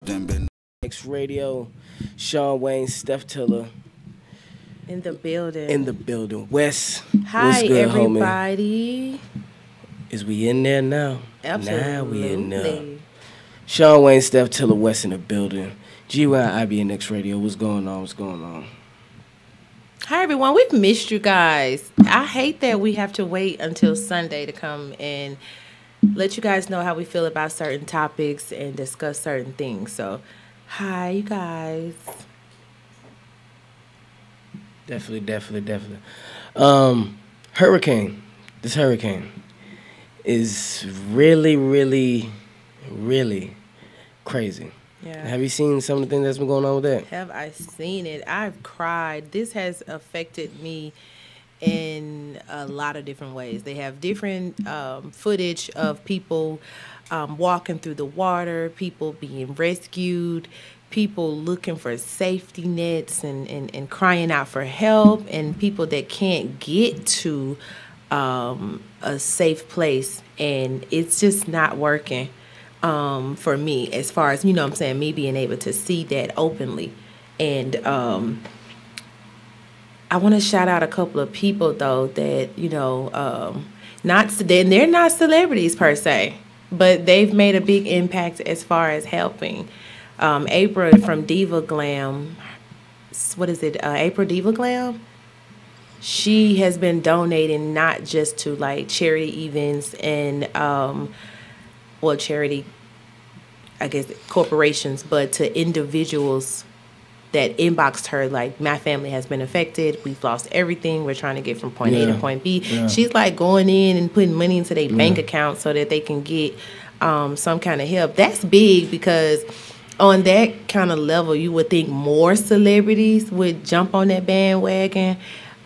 IBNX Radio, Sean Wayne, Steph Tiller. In the building. In the building. Wes, hi, what's good, everybody. Homie? Is we in there now? Absolutely. Now we in there. Sean Wayne, Steph Tiller, Wes in the building. GY IBNX Radio, what's going on? What's going on? Hi, everyone. We've missed you guys. I hate that we have to wait until Sunday to come and let you guys know how we feel about certain topics and discuss certain things. So, hi, you guys. Definitely. Hurricane. This hurricane is really crazy. Yeah. Have you seen some of the things that's been going on with that? Have I seen it? I've cried. This has affected me in a lot of different ways. They have different footage of people walking through the water, people being rescued, people looking for safety nets and crying out for help, and people that can't get to a safe place. And it's just not working for me, as far as, you know what I'm saying, me being able to see that openly. And I want to shout out a couple of people, though, that, you know, they're not celebrities per se, but they've made a big impact as far as helping. April from Diva Glam, what is it, April Diva Glam? She has been donating not just to, like, charity events and, charity, I guess, corporations, but to individuals that inboxed her, like, my family has been affected. We've lost everything. We're trying to get from point A to point B. Yeah. She's, like, going in and putting money into their bank account so that they can get some kind of help. That's big, because on that kind of level, you would think more celebrities would jump on that bandwagon.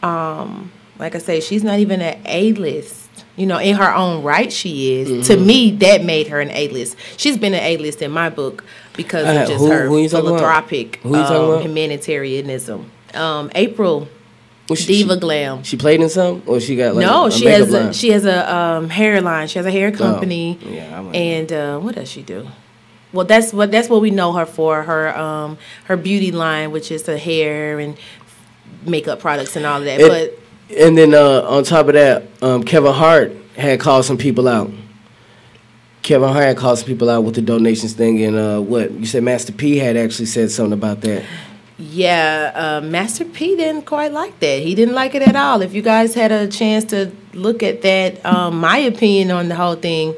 Like I say, she's not even an A-list. You know, in her own right, she is. Mm-hmm. To me, that made her an A-list. She's been an A-list in my book because of just her philanthropic humanitarianism. April Diva Glam. She played in something, or she got like no? A she has a hair line. She has a hair company. Oh, yeah, and what does she do? Well, that's what we know her for. Her beauty line, which is the hair and makeup products and all of that. And then on top of that, Kevin Hart had called some people out. Kevin Hart had called some people out with the donations thing, and what you said, Master P had actually said something about that. Yeah, Master P didn't quite like that. He didn't like it at all. If you guys had a chance to look at that, my opinion on the whole thing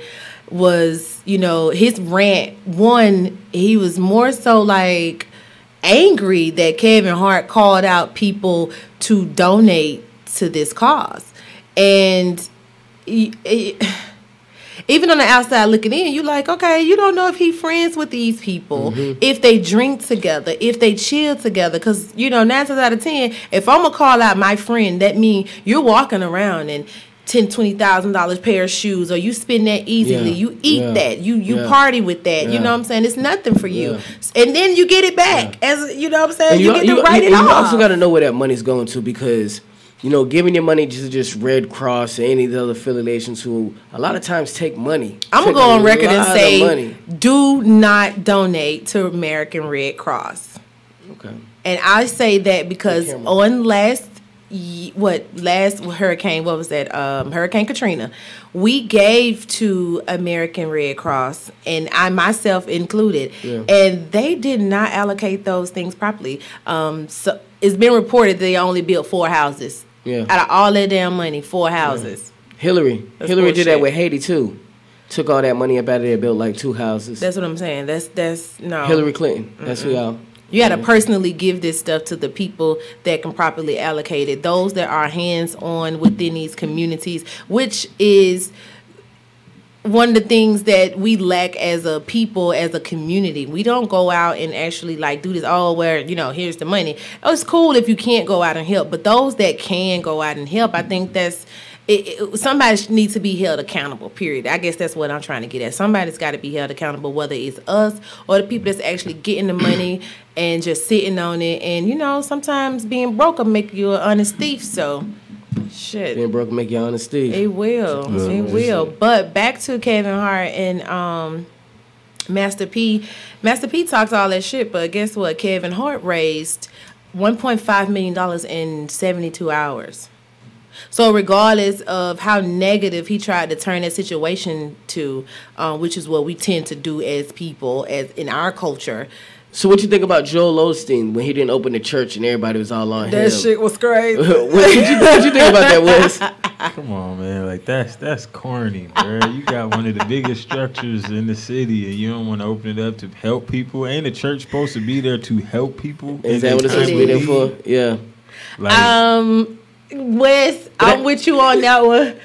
was, you know, his rant. One, he was more so like angry that Kevin Hart called out people to donate to this cause. And even on the outside looking in, you like, okay, you don't know if he friends with these people, if they drink together, if they chill together. Because, you know, 9 times out of 10, if I'm going to call out my friend, that means you're walking around and $10,000-$20,000 pair of shoes, or you spend that easily. You eat that. You party with that. You know what I'm saying? It's nothing for you. And then you get it back. As you know what I'm saying? You get to write it off. You also got to know where that money's going to, because, you know, giving your money to just Red Cross or any of the other affiliations who a lot of times take money. I'm going to go on record and say, do not donate to American Red Cross. Okay. And I say that because on last hurricane, what was that? Hurricane Katrina, we gave to American Red Cross, and I myself included, and they did not allocate those things properly. So it's been reported they only built 4 houses. Yeah. Out of all that damn money, 4 houses. Hillary did that with Haiti too. Took all that money up out of there, built like 2 houses. That's what I'm saying. That's no. Hillary Clinton. That's who y'all. You got to personally give this stuff to the people that can properly allocate it. Those that are hands-on within these communities, which is one of the things that we lack as a people, as a community. We don't go out and actually like do this, where, you know, here's the money. Oh, it's cool if you can't go out and help, but those that can go out and help, I think that's somebody needs to be held accountable, period. I guess that's what I'm trying to get at. Somebody's got to be held accountable, whether it's us or the people that's actually getting the money and just sitting on it. And, you know, sometimes being broke will make you an honest thief, so shit. Being broke will make you an honest thief. It will. It will. But back to Kevin Hart and Master P talks all that shit, but guess what? Kevin Hart raised $1.5 million in 72 hours. So regardless of how negative he tried to turn that situation to, which is what we tend to do as people, as in our culture. So what you think about Joel Osteen when he didn't open the church and everybody was all on him? That shit was crazy. what you think about that, Wes? Come on, man. Like, that's corny, bro. You got one of the biggest structures in the city, and you don't want to open it up to help people. Ain't the church supposed to be there to help people? Is that what it's supposed to be there for? Yeah. Like, Wes, I'm with you on that one.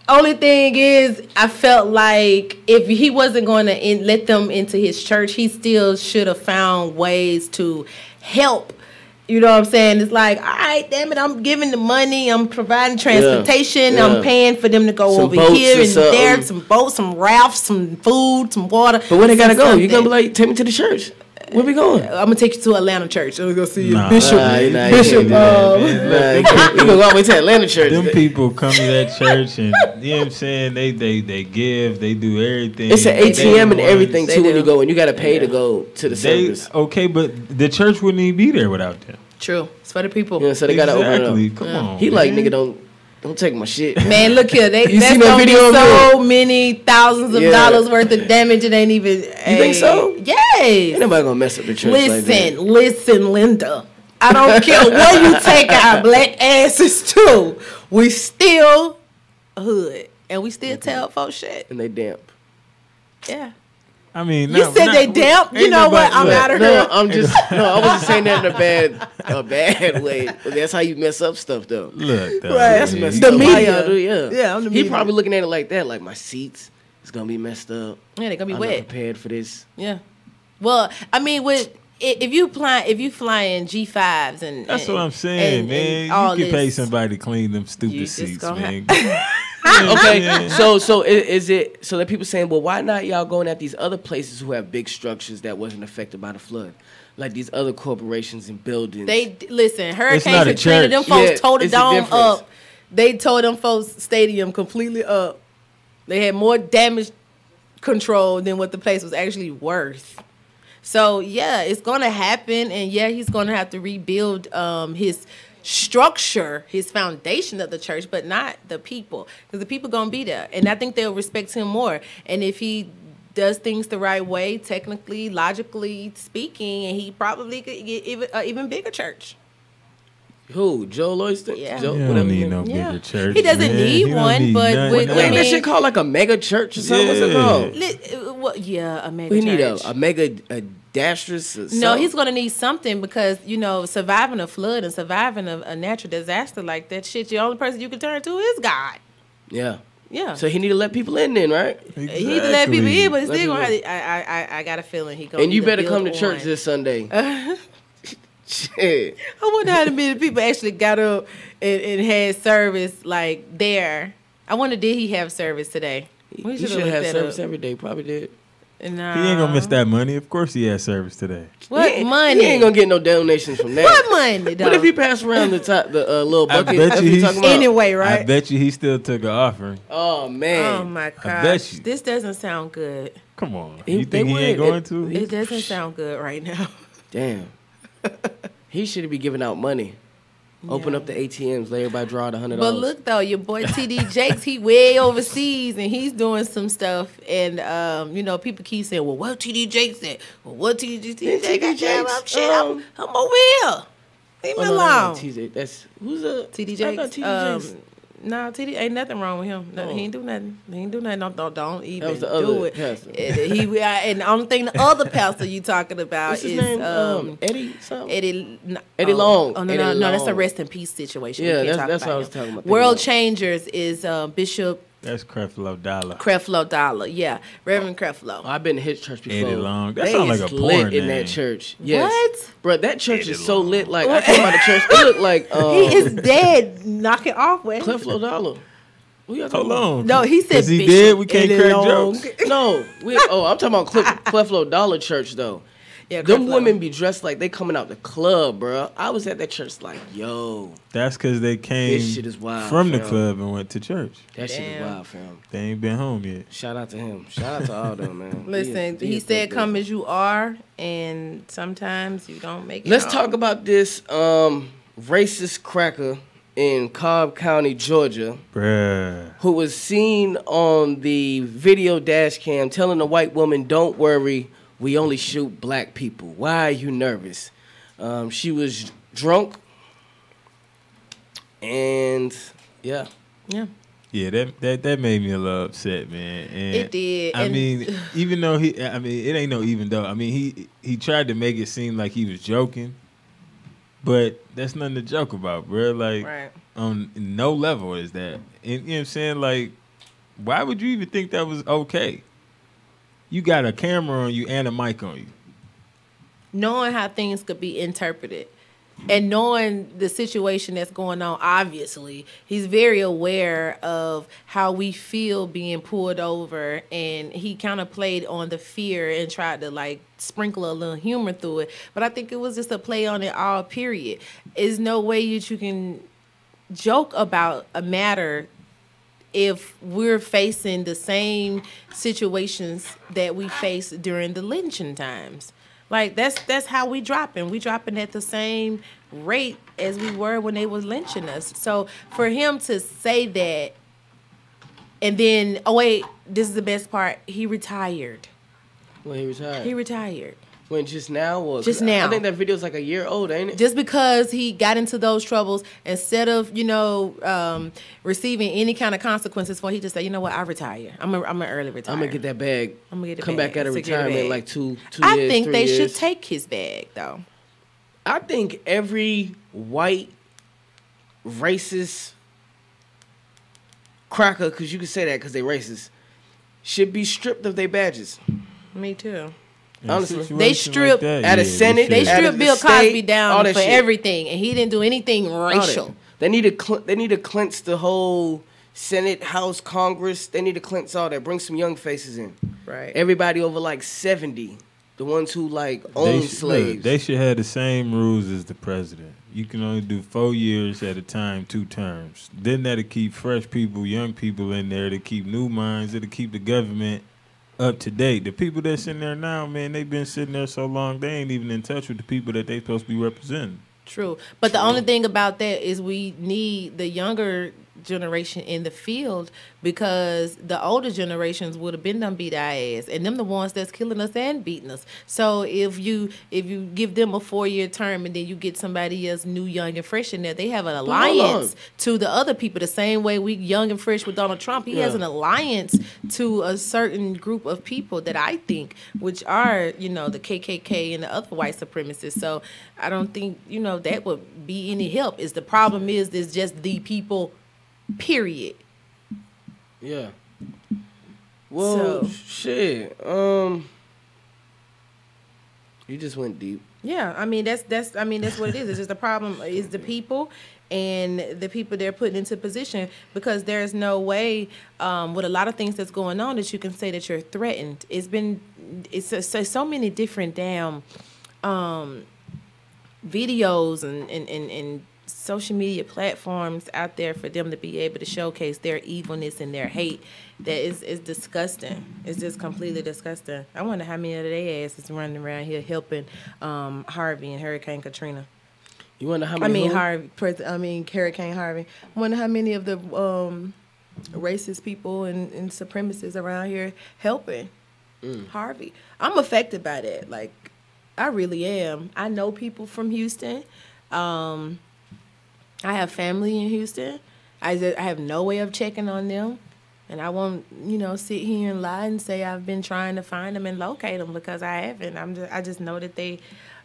Only thing is, I felt like if he wasn't going to let them into his church, he still should have found ways to help. You know what I'm saying? It's like, all right, damn it, I'm giving the money, I'm providing transportation, I'm paying for them to go some over here and there, some boats, some rafts, some food, some water. But where they gotta go? You gonna be like, take me to the church? Where we going? I'm gonna take you to Atlanta church. I'm gonna go see Bishop. Bishop. You gonna go all the way to Atlanta church. Them people come to that church and, you know what I'm saying, they give, they do everything. It's an ATM and everything too when you go, and you gotta pay to go to the service. Okay, but the church wouldn't even be there without them. True. It's for the people. Yeah, so they gotta open it up. Come on. He like, nigga, don't take my shit. Man, look here. That's seen gonna that be video so many thousands of dollars worth of damage. It ain't even. You think so? Yes. Ain't nobody gonna mess up the church like that. Listen, Linda. I don't care where you take our black asses to. We still hood. And we still tell folks shit. And they damp. Yeah. I mean, you said they damp. You know what? I'm out of here. I wasn't saying that in a bad way. But that's how you mess up stuff, though. Look, that's messed the up. media. Yeah, I'm the he media. probably looking at it like that, like my seats is gonna be messed up. Yeah, they're gonna be I'm wet. not prepared for this. Yeah. Well, I mean, if you fly in G5s and that's what I'm saying, man. You can pay somebody to clean them stupid seats, man. Okay, so is it so that people saying, well, why not y'all going at these other places who have big structures that wasn't affected by the flood, like these other corporations and buildings? They listen, Hurricane Katrina, them folks tore the dome up. They tore them folks stadium completely up. They had more damage control than what the place was actually worth. So yeah, it's gonna happen, and yeah, he's gonna have to rebuild his structure, his foundation of the church, but not the people, because the people gonna be there, and I think they'll respect him more. And if he does things the right way, technically, logically speaking, and he probably could get even bigger church. Who? Joel Osteen? Yeah. He don't need no bigger church. He doesn't need one, but ain't that shit called like a mega church or something? What's it called? Well, yeah, a mega we church. need a mega dastrous. No, he's gonna need something, because surviving a flood and surviving a natural disaster like that shit, the only person you can turn to is God. Yeah. Yeah. So he need to let people in then, right? Exactly. He need to let people in, but he's still gonna have to, I got a feeling he gonna. And you better come to church this Sunday. Shit. I wonder how many people actually got up and had service like there. I wonder, did he have service today? He should have service every day. Probably did. Nah. He ain't gonna miss that money. Of course he has service today. What money? He ain't gonna get no donations from that. What money, though? What if he pass around the little bucket? I bet you anyway, right? I bet you he still took an offering. Oh man! Oh my I bet gosh! you. This doesn't sound good. Come on, you think he ain't going to? It doesn't sound good right now. Damn. He should be giving out money. Open up the ATMs, let everybody draw the $100. But look though, your boy TD Jakes, he way overseas and he's doing some stuff. And people keep saying, "Well, what TD Jakes at? Well, what TD Jakes? I'm over here. Leave me alone." That's who's a TD Jakes. TD Jakes. Nah, TD ain't nothing wrong with him. No, he ain't do nothing. He ain't do nothing. Don't even that was the do other it. pastor. And the only thing the other pastor you talking about What's his is name? Eddie something. Eddie Long. Oh no, Eddie no, Long. that's a rest in peace situation. Yeah, that's what I was talking about. World Changers is Bishop. That's Creflo Dollar. Creflo Dollar, yeah, Reverend Creflo. I've been to his church before. Eddie Long. That they sounds like a porn lit name. in that church. Yes. What? Bro, that church is so lit. Like I came out of church, it looked like he is dead. Knock it off, man. Creflo Dollar. Hold on. No, he said he Bishop did. We can't Eddie crack Long. jokes. No, I'm talking about Creflo Dollar Church though. Yeah, them Creflo. women be dressed like they coming out the club, bro. I was at that church like, yo, That's because they came this shit is wild, from the fam. club and went to church. That shit is Damn. wild, fam. They ain't been home yet. Shout out to him. Shout out to all them, man. Listen, he said, "Come as you are," and sometimes you don't make it. Let's home. talk about this racist cracker in Cobb County, Georgia, Bruh. who was seen on the video dash cam telling a white woman, "Don't worry, we only shoot black people. Why are you nervous?" She was drunk, and yeah. Yeah, that made me a little upset, man. And It did. I And- mean, even though it ain't no even though. I mean, he tried to make it seem like he was joking, but that's nothing to joke about, bro. Like, Right. on no level is that. And, you know what I'm saying? Like, why would you even think that was okay? You got a camera on you and a mic on you. Knowing how things could be interpreted and knowing the situation that's going on, obviously, he's very aware of how we feel being pulled over, and he kind of played on the fear and tried to, like, sprinkle a little humor through it. But I think it was just a play on it all, period. There's no way that you can joke about a matter if we're facing the same situations that we faced during the lynching times. Like, that's how we dropping. We dropping at the same rate as we were when they was lynching us. So for him to say that, and then, oh wait, this is the best part, he retired. When he retired. He retired. When just now was Just now. I think that video's like a year old, ain't it? Just because he got into those troubles, instead of, receiving any kind of consequences for it, he just said, you know what, I retire. I'm an early retire. I'm gonna get that bag. I'm gonna get the Come bag, back out of secure the retirement bag. like two I years, think 3 they years. should take his bag, though. I think every white racist cracker, because you can say that because they racist, should be stripped of their badges. Me too. In a Honestly. situation They stripped that, at a they Senate, They should. Out of stripped the Bill state, Cosby all down that for shit. everything, and he didn't do anything All that. racial. They need to cleanse the whole Senate, House, Congress. They need to cleanse all that. Bring some young faces in. Right. Everybody over like 70. The ones who like own They slaves. they should have the same rules as the president. You can only do 4 years at a time, 2 terms. Then that'll keep fresh people, young people in there. To keep new minds. It'll keep the government up to date. The people that's in there now, man, they've been sitting there so long, they ain't even in touch with the people that they supposed to be representing. True. But the only thing about that is we need the younger generation in the field, because the older generations would have been done beat our ass, and them the ones that's killing us and beating us. So if you give them a 4-year term and then you get somebody else new, young, and fresh in there, they have an alliance to the other people. The same way we young and fresh with Donald Trump, he has an alliance to a certain group of people that I think, which are, the KKK and the other white supremacists. So I don't think, that would be any help. Is the problem is just the people, period. Yeah. Well, So- shit. You just went deep. Yeah, I mean that's what it is. It's just the problem is the people and the people they're putting into position, because there's no way with a lot of things that's going on that you can say that you're threatened. It's so many different damn videos and social media platforms out there for them to be able to showcase their evilness and their hate. That is disgusting. It's just completely disgusting. I wonder how many of their asses running around here helping Harvey and Hurricane Katrina. You wonder how many? Hurricane Harvey. I wonder how many of the racist people and supremacists around here helping Harvey. I'm affected by that. Like, I really am. I know people from Houston. I have family in Houston. I have no way of checking on them. And I won't, sit here and lie and say I've been trying to find them and locate them, because I haven't. I just know that they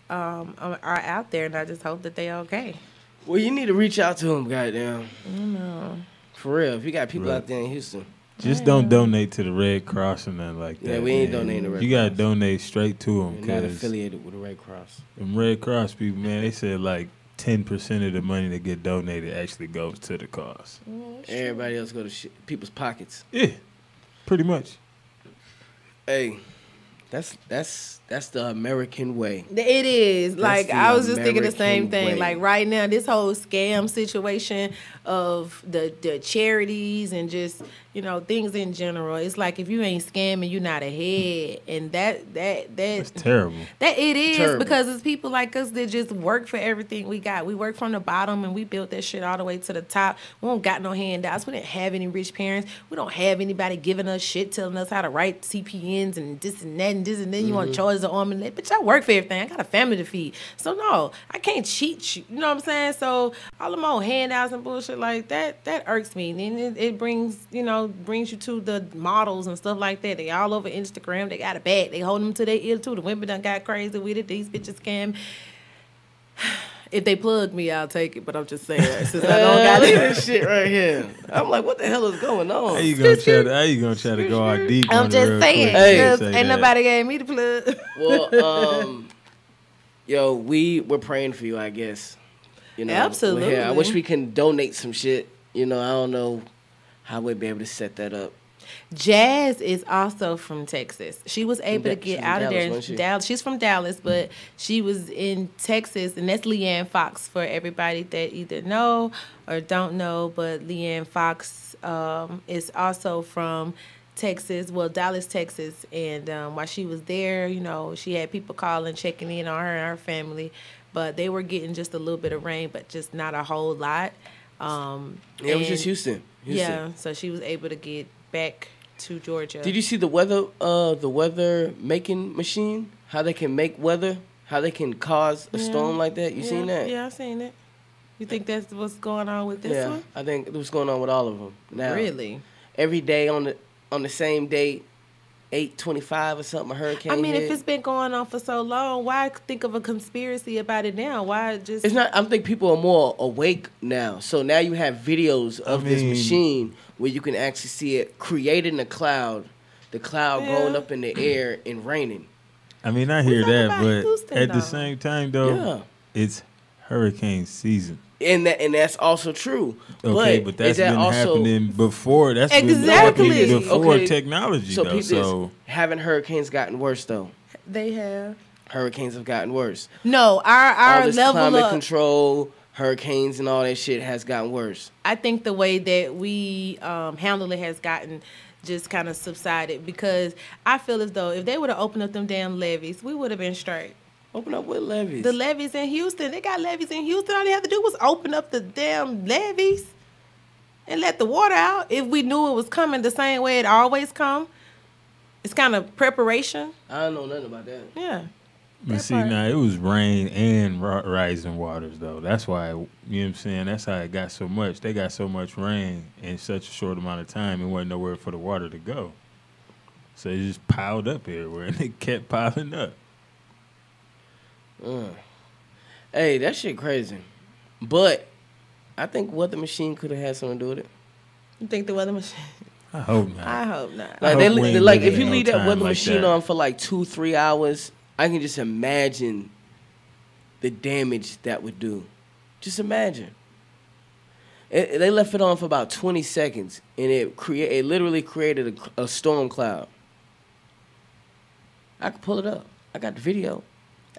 are out there, and I just hope that they're okay. Well, you need to reach out to them, goddamn. I know. For real, if you got people Right. out there in Houston. Just don't donate to the Red Cross or nothing like that. Yeah, we ain't man. donating to Red You gotta Cross. donate straight to them. We're not affiliated with the Red Cross. Them Red Cross people, man, they said like 10% of the money that get donated actually goes to the cause. Everybody else go to people's pockets. Yeah, pretty much. Hey, that's That's the American way. It is. Like, the I was just thinking the American same thing. way. Like, right now, this whole scam situation of the charities and just, you know, things in general. It's like, if you ain't scamming, you're not ahead. And That's terrible. That it is Terrible. because it's people like us that just work for everything we got. We work from the bottom and we built that shit all the way to the top. We don't got no handouts. We didn't have any rich parents. We don't have anybody giving us shit, telling us how to write CPNs and this and that and this and then you want charges of arm and leg. Bitch, I work for everything. I got a family to feed. So no, I can't cheat you. You know what I'm saying? So all them old handouts and bullshit like that irks me. And it brings you to the models and stuff like that. They all over Instagram. They got a bag. They hold them to their ear too. The women done got crazy with it. These bitches scam. If they plug me, I'll take it. But I'm just saying, since I don't got this shit right here. I'm like, what the hell is going on? How you gonna try to go out deep? I'm just saying, because ain't nobody gave me the plug. Well, yo, we're praying for you, I guess. You know, absolutely. I wish we can donate some shit. You know, I don't know how we'd be able to set that up. Jazz is also from Texas. She was able to get out of there. Dallas. She's from Dallas, but she was in Texas, and that's Leanne Fox for everybody that either know or don't know. But Leanne Fox is also from Texas, well, Dallas, Texas. And while she was there, you know, she had people calling, checking in on her and her family. But they were getting just a little bit of rain, but just not a whole lot. It was just Houston. Yeah, so she was able to get back to Georgia. Did you see the weather making machine? How they can make weather? How they can cause a storm like that? You seen that? Yeah, I seen it. You think that's what's going on with this one? I think what's going on with all of them. Now, really? Every day on the same date, 8:25 or something, a hurricane. I mean, hit. if it's been going on for so long, why think of a conspiracy about it now? Why just? It's not. I think people are more awake now. So now you have videos of this machine where you can actually see it creating a cloud, the cloud going up in the air and raining. I mean, I hear that, but Houston, at the same time, though, it's hurricane season. And that's also true. Okay, but that's been happening before. That's exactly been before technology. So haven't hurricanes gotten worse though? They have. Hurricanes have gotten worse. No, our all this level climate of control, hurricanes, and all that shit has gotten worse. I think the way that we handle it has gotten just kind of subsided, because I feel as though if they would have opened up them damn levees, we would have been straight. Open up what levees? The levees in Houston. They got levees in Houston. All they have to do was open up the damn levees and let the water out. If we knew it was coming the same way it always come. It's kind of preparation. I don't know nothing about that. Yeah. But see, now it was rain and rising waters, though. That's why, you know what I'm saying? That's how it got so much. They got so much rain in such a short amount of time. It wasn't nowhere for the water to go. So it just piled up everywhere, and it kept piling up. Hey, that shit crazy. But I think weather machine could have had something to do with it. You think the weather machine? I hope not. I hope not. Like, if you leave that weather machine on for like 2-3 hours, I can just imagine the damage that would do. Just imagine. They left it on for about 20 seconds, and it literally created a storm cloud. I could pull it up. I got the video.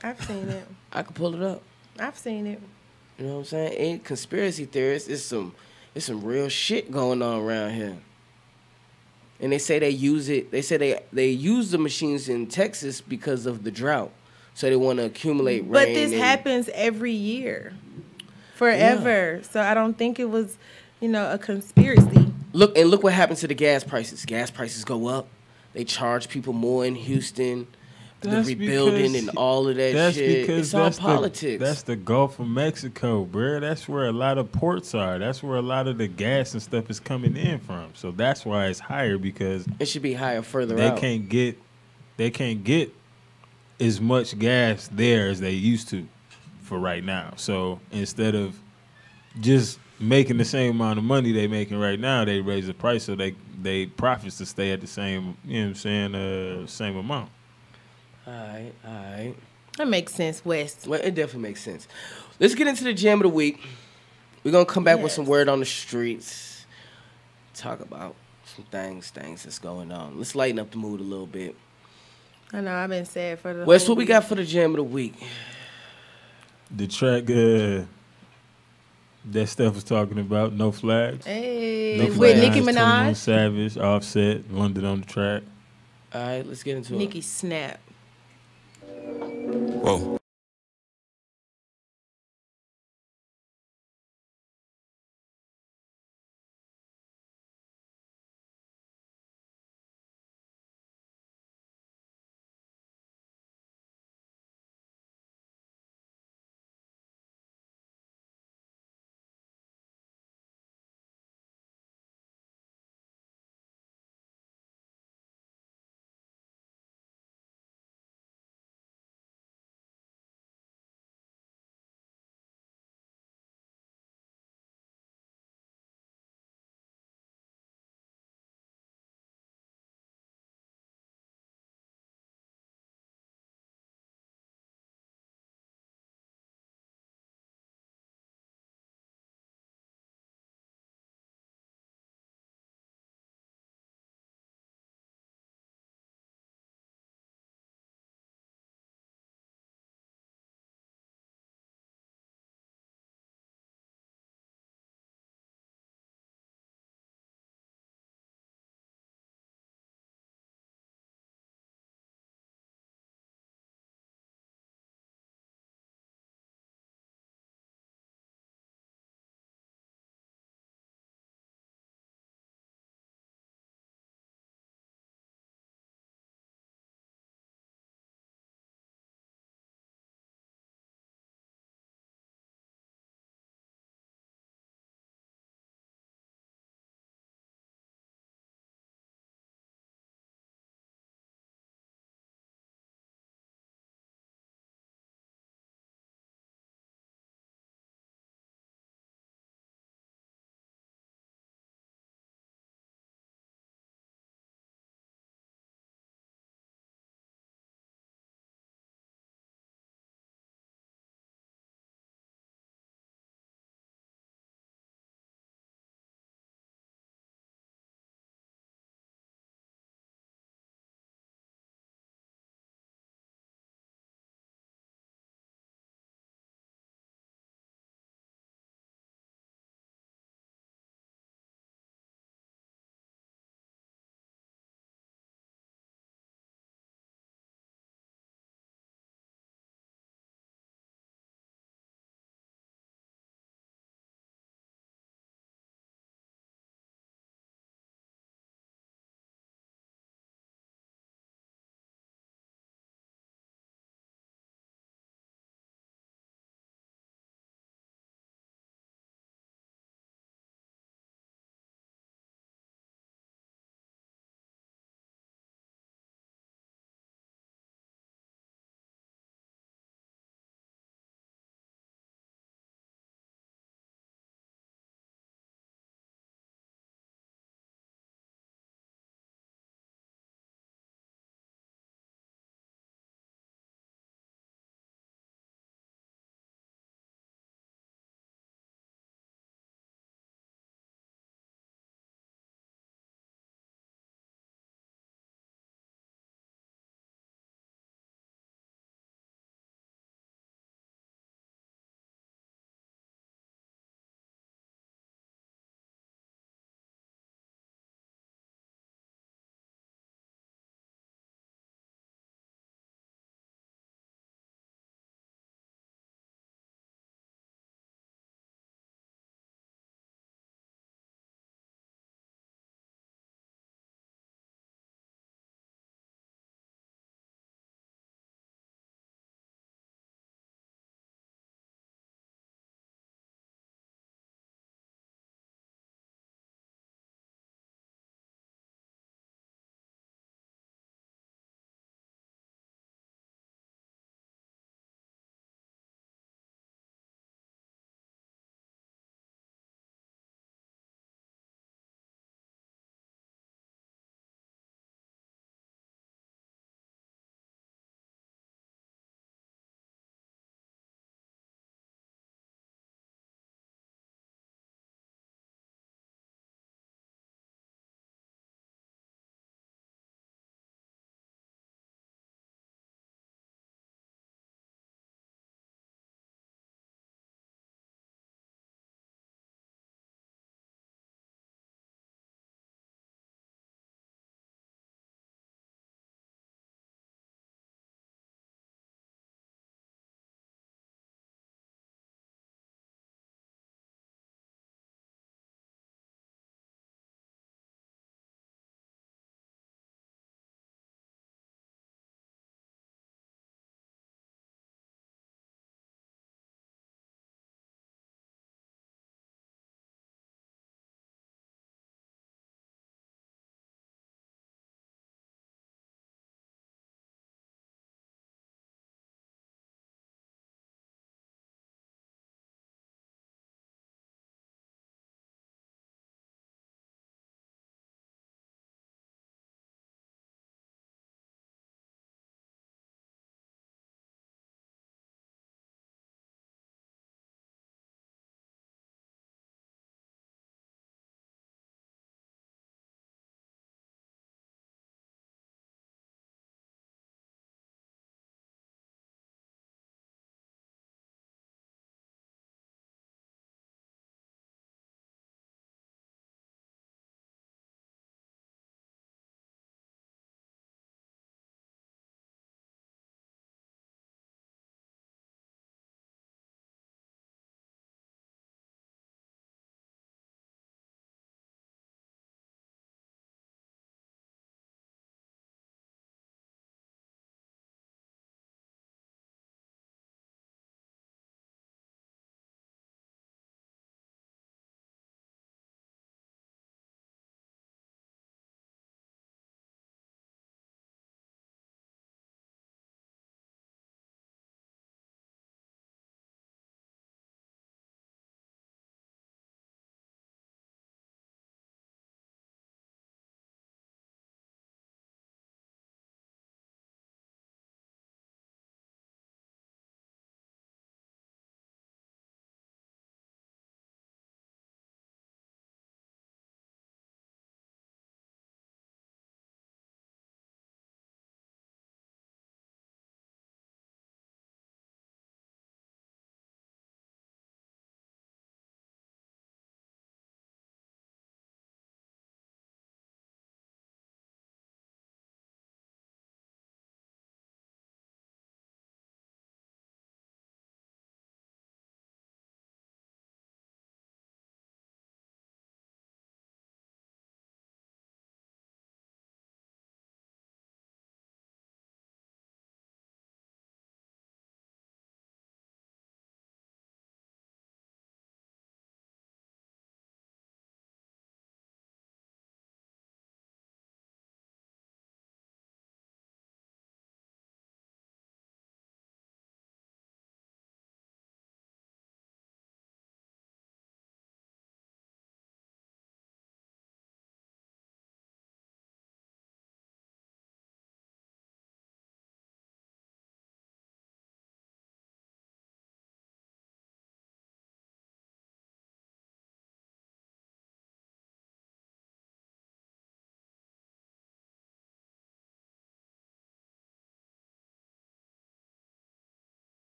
I've seen it. I could pull it up. I've seen it. You know what I'm saying? Ain't conspiracy theorists. It's some real shit going on around here. And they say they use it. They say they use the machines in Texas because of the drought. So they want to accumulate rain. But this happens every year, forever. Yeah. So I don't think it was, a conspiracy. Look what happens to the gas prices. Gas prices go up. They charge people more in Houston. The rebuilding and all of that shit. It's all politics. That's the Gulf of Mexico, bro. That's where a lot of ports are. That's where a lot of the gas and stuff is coming in from. So that's why it's higher, because it should be higher further out. They can't get as much gas there as they used to for right now. So instead of just making the same amount of money they making right now, they raise the price so they profits to stay at the same, same amount. All right. That makes sense, West. Well, it definitely makes sense. Let's get into the jam of the week. We're going to come back with some word on the streets. Talk about some things that's going on. Let's lighten up the mood a little bit. I know, I've been sad for the Wes, whole what we got for the jam of the week? The track that Steph was talking about, No Flags. Hey, Nicki with Nicki 21 Minaj. Savage, Offset, London on the track. All right, let's get into Nicki Snap. Whoa.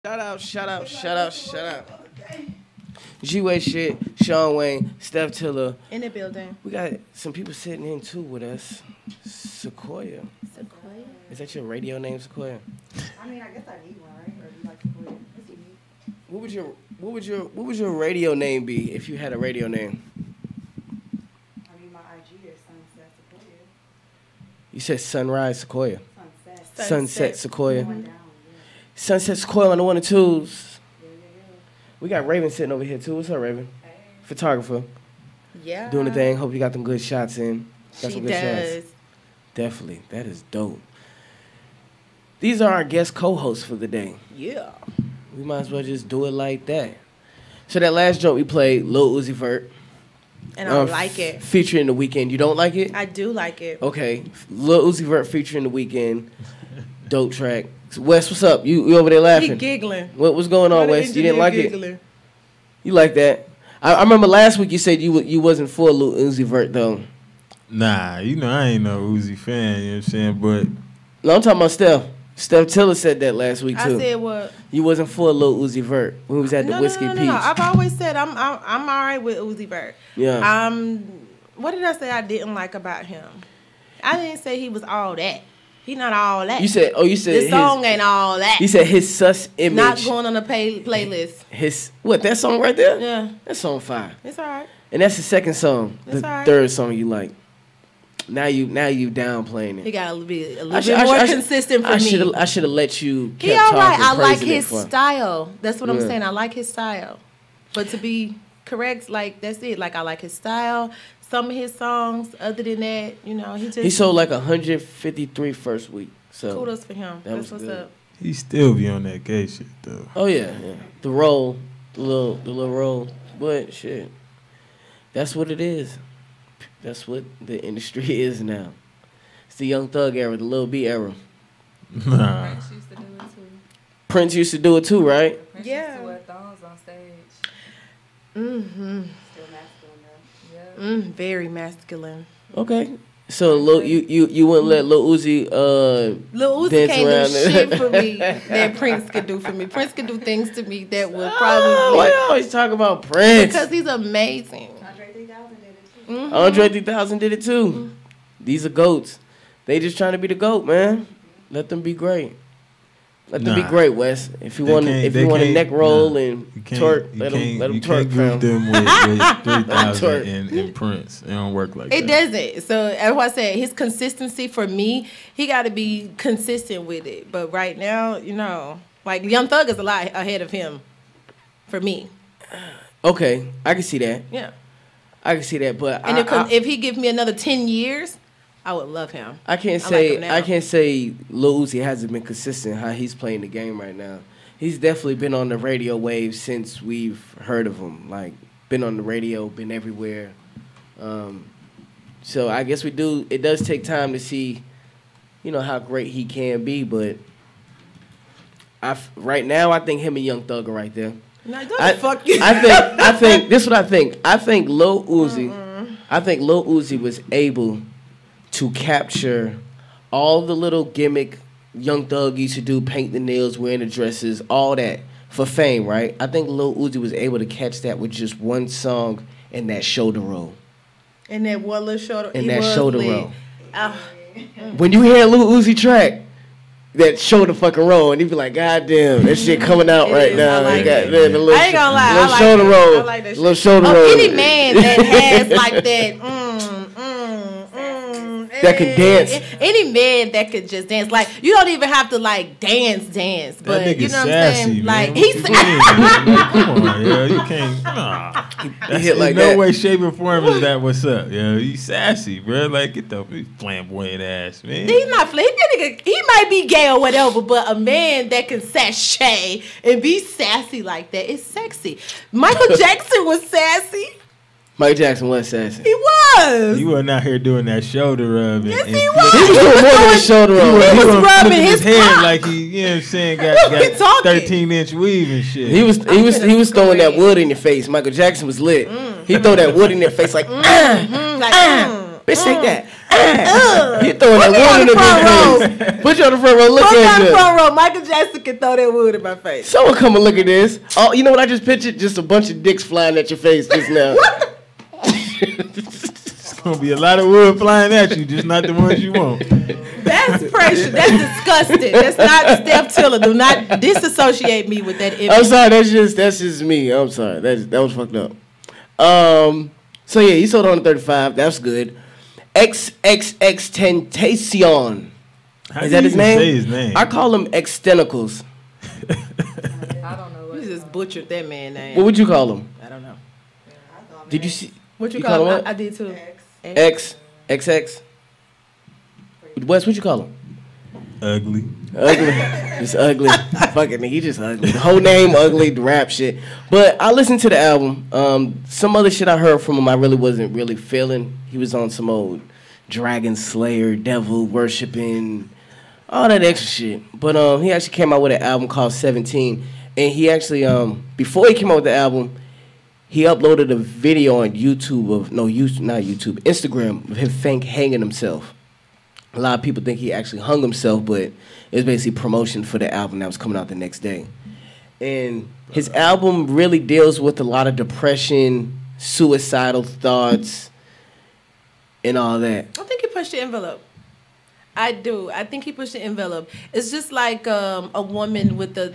Shout out. Gway shit, Sean Wayne, Steph Tiller. In the building. We got some people sitting in too with us. Sequoia. Is that your radio name, Sequoia? I mean, I guess I need one, right? Or do you like Sequoia? It's unique. What would your radio name be if you had a radio name? I mean, my IG is Sunset Sequoia. You said Sunrise Sequoia. Sunset Sequoia. Going down, yeah. Sunset Sequoia on the 1 and 2s. We got Raven sitting over here too. What's up, Raven? Hey. Photographer. Yeah. Doing the thing. Hope you got them good shots in. Got She some good does. shots. Definitely. That is dope. These are our guest co-hosts for the day. Yeah. We might as well just do it like that. So that last joke we played, Lil Uzi Vert. And I like it. Featuring The Weeknd. You don't like it? I do like it. Okay. Lil Uzi Vert featuring The Weeknd. Dope track. Wes, what's up? You over there laughing? He giggling. What's going on, Why the Wes? You didn't like giggling? it? You like that? I remember last week you said you wasn't for Lil Uzi Vert though. Nah, you know I ain't no Uzi fan, you know what I'm saying? But No, I'm talking about Steph. Steph Tiller said that last week too. I said what? You wasn't for Lil Uzi Vert when we was at the Whiskey Peach. No. I've always said I'm all right with Uzi Vert. Yeah. What did I say I didn't like about him? I didn't say he was all that. He not all that. You said the song ain't all that. You said his sus image. Not going on a playlist. That song right there? Yeah. That song fire. It's all right. And that's the second song. It's the all right. third song you like. Now you downplaying it. He got to be a little bit more consistent for me. I should have let you. He all right. I like praising his it for. style. That's what I'm saying. I like his style. But to be correct, like that's it. Like I like his style. Some of his songs. Other than that, He sold like 153 first week. So kudos for him. That's what's good. up. he still be on that gay shit though. Oh yeah. The little roll. But shit, that's what it is. That's what the industry is now. It's the Young Thug era, the Lil B era. Nah. Prince used to do it too. Prince used to do it too, right? Prince Yeah. used to wear thongs on stage. Mm-hmm. Still masculine, though. Yeah. Very masculine. Okay. So you wouldn't let Lil Uzi Lil Uzi dance can't around do it. shit for me that Prince could do for me. Prince could do things to me that would Why probably you always talk about Prince? because he's amazing. Andre 3000 did it too. Mm-hmm. Andre 3000 did it too. These are goats. They just trying to be the goat, man. Let them be great. Let them be Nah. great, Wes. If you They want, can't- if they you want a can't- neck roll nah. and You can't- twerk, you let them can't- you twerk, can't group fam. them with 3000 Twerk. and Prince. It don't work like It that. doesn't. So as I said, his consistency for me, he got to be consistent with it. But right now, like Young Thug is a lot ahead of him for me. Okay, I can see that. Yeah. I can see that, but And I if he gives me another 10 years, I would love him. I can't I say like him now. I can't say Lil Uzi hasn't been consistent how he's playing the game right now. He's definitely been on the radio wave since we've heard of him. Like been on the radio, been everywhere. So I guess it does take time to see, how great he can be. But right now I think him and Young Thug are right there. No, don't fuck you. I think this is what I think. I think Lil Uzi was able to capture all the little gimmick Young Thug used to do, paint the nails, wearing the dresses, all that for fame, right? I think Lil Uzi was able to catch that with just one song and that shoulder roll. And that one little shoulder. And he that was shoulder lit. roll. Ah, When you hear a Lil Uzi track, that shoulder fucking roll, and you be like, God damn, that shit coming out It right is. now. I like Got it. the little, I ain't gonna lie. little I like shoulder it. roll. I like that Little shit. shoulder roll. Any man that has like that, That can dance. Any man that could just dance, like you don't even have to like dance, That but nigga you know what I'm sassy, saying? man. Like What he's you mean? Come on, yo. You can't. Nah. That's hit like in no that. way, shape, or form is that what's up, yo. You sassy, bro. Like, get the flamboyant ass, man. He's not he might be gay or whatever, but a man that can sashay and be sassy like that is sexy. Michael Jackson was sassy. Mike Jackson was sassy. He was. You wasn't out here doing that shoulder rub. Yes, and he flip- was. He was doing more than a shoulder roll. He was gonna rubbing flip his head cock. like he, you know what I'm saying, He got talking. 13-inch weave and shit. He was throwing that wood in your face. Michael Jackson was lit. He throw that wood in your face like like, Bitch, take that. You throwing that wood in the face. Put you on the front row. Look Put me at on the this. front row. Michael Jackson can throw that wood in my face. Someone come and look at this. Oh, you know what I just pictured? Just a bunch of dicks flying at your face just now. It's gonna be a lot of wood flying at you, just not the ones you want. That's pressure. That's disgusting. That's not Steph Tiller. Do not disassociate me with that image. I'm sorry. That's just me. I'm sorry. That was fucked up. So yeah, he sold on 35. That's good. XXXTentacion. Is that his name? Say his name? I call him Xtenicles. I don't know You what. just butchered that man name. What would you call him? I don't know. Did you see? What you You call call him? him I did too. XX. Wes, what you call him? Ugly. Ugly. Just ugly. Fucking nigga, he just ugly. The whole name ugly, the rap shit. But I listened to the album. Some other shit I heard from him I really wasn't really feeling. He was on some old Dragon Slayer, devil worshiping, all that extra shit. But he actually came out with an album called 17. And he actually, before he came out with the album, he uploaded a video on Instagram of him hanging himself. A lot of people think he actually hung himself, but it was basically promotion for the album that was coming out the next day. And his album really deals with a lot of depression, suicidal thoughts, and all that. I think he pushed the envelope. I do. I think he pushed the envelope. It's just like a woman with a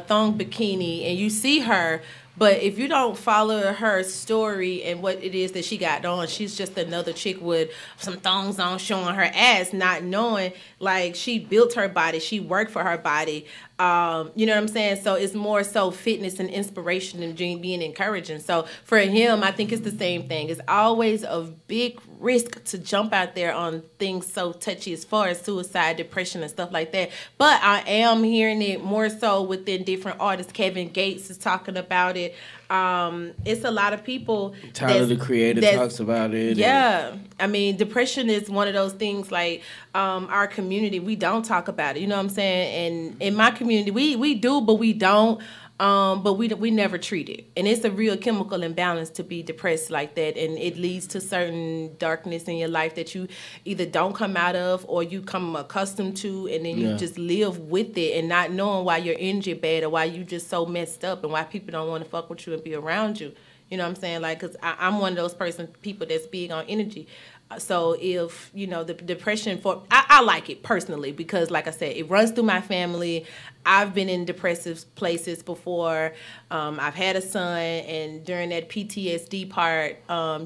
thong bikini, and you see her, but if you don't follow her story and what it is that she got on, she's just another chick with some thongs on showing her ass, not knowing, like, she built her body, she worked for her body. You know what I'm saying? So it's more so fitness and inspiration and being encouraging. So for him, I think it's the same thing. It's always a big risk to jump out there on things so touchy as far as suicide, depression, and stuff like that. But I am hearing it more so within different artists. Kevin Gates is talking about it. It's a lot of people. Tyler, the Creator, talks about it. Yeah. I mean, depression is one of those things, like, our community, we don't talk about it. You know what I'm saying? And in my community, we do, but we don't. But we never treat it. And it's a real chemical imbalance to be depressed like that. And it leads to certain darkness in your life that you either don't come out of or you come accustomed to, and then you just live with it and not knowing why your energy bad or why you just so messed up and why people don't want to fuck with you and be around you. You know what I'm saying? Like, because I'm one of those people that's big on energy. So if, you know, the depression I like it personally because, like I said, it runs through my family. I've been in depressive places before. I've had a son, and during that PTSD part,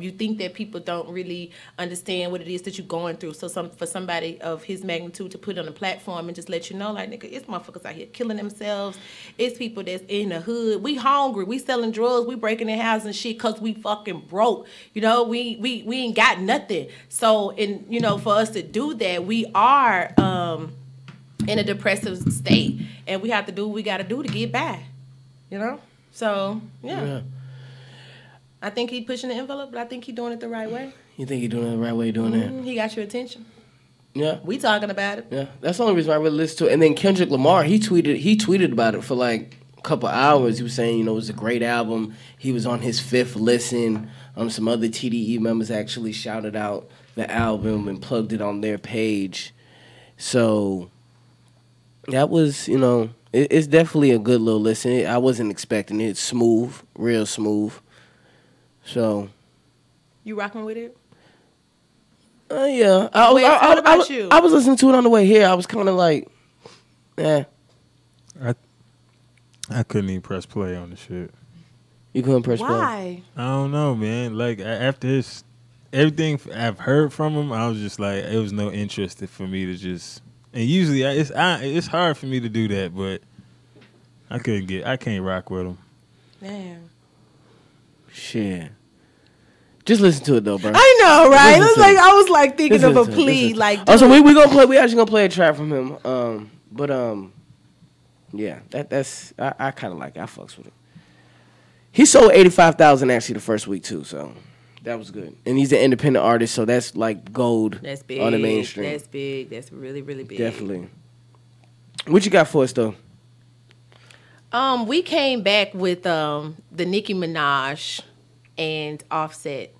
you think that people don't really understand what it is that you're going through. So for somebody of his magnitude to put on a platform and just let you know, like, nigga, it's motherfuckers out here killing themselves. It's people that's in the hood. We hungry. We selling drugs. We breaking their houses and shit because we fucking broke. You know, we ain't got nothing. So, you know, for us to do that, we are in a depressive state, and we have to do what we got to do to get by, you know? So, yeah. I think he's pushing the envelope, but I think he's doing it the right way. You think he's doing it the right way doing that? He got your attention. Yeah. We talking about it. Yeah. That's the only reason I really listen to it. And then Kendrick Lamar, he tweeted about it for like a couple hours. He was saying, you know, it was a great album. He was on his 5th listen. Some other TDE members actually shouted out the album and plugged it on their page. So that was, you know, it's definitely a good little listen. I wasn't expecting it. It's smooth, real smooth. So. You rocking with it? Yeah. What about you? I was listening to it on the way here. I was kind of like, eh. I couldn't even press play on the shit. You couldn't press play? Why? I don't know, man. Like, after everything I've heard from him, I was just like, it was no interest for me to just. And usually it's hard for me to do that, but I can't rock with him. Damn. Shit. Just listen to it though, bro. I know, right? It's like I was like thinking of a plea, like. Oh, so we gonna play. We actually gonna play a track from him. Yeah, that's I kind of like it. I fucks with it. He sold 85,000 actually the first week too, so that was good. And he's an independent artist, so that's like gold. That's big on the mainstream. That's big. That's really, really big. Definitely. What you got for us though? We came back with the Nicki Minaj and Offset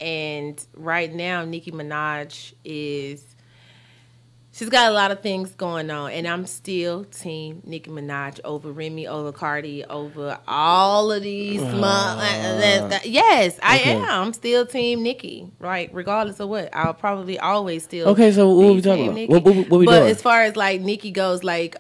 And right now, Nicki Minaj she's got a lot of things going on, and I'm still team Nicki Minaj over Remy, over Cardi, over all of these. Yes, I am. I'm still team Nicki, right? Regardless of what, I'll probably always still. Okay, so what are we talking about? What we doing? But as far as like Nicki goes, like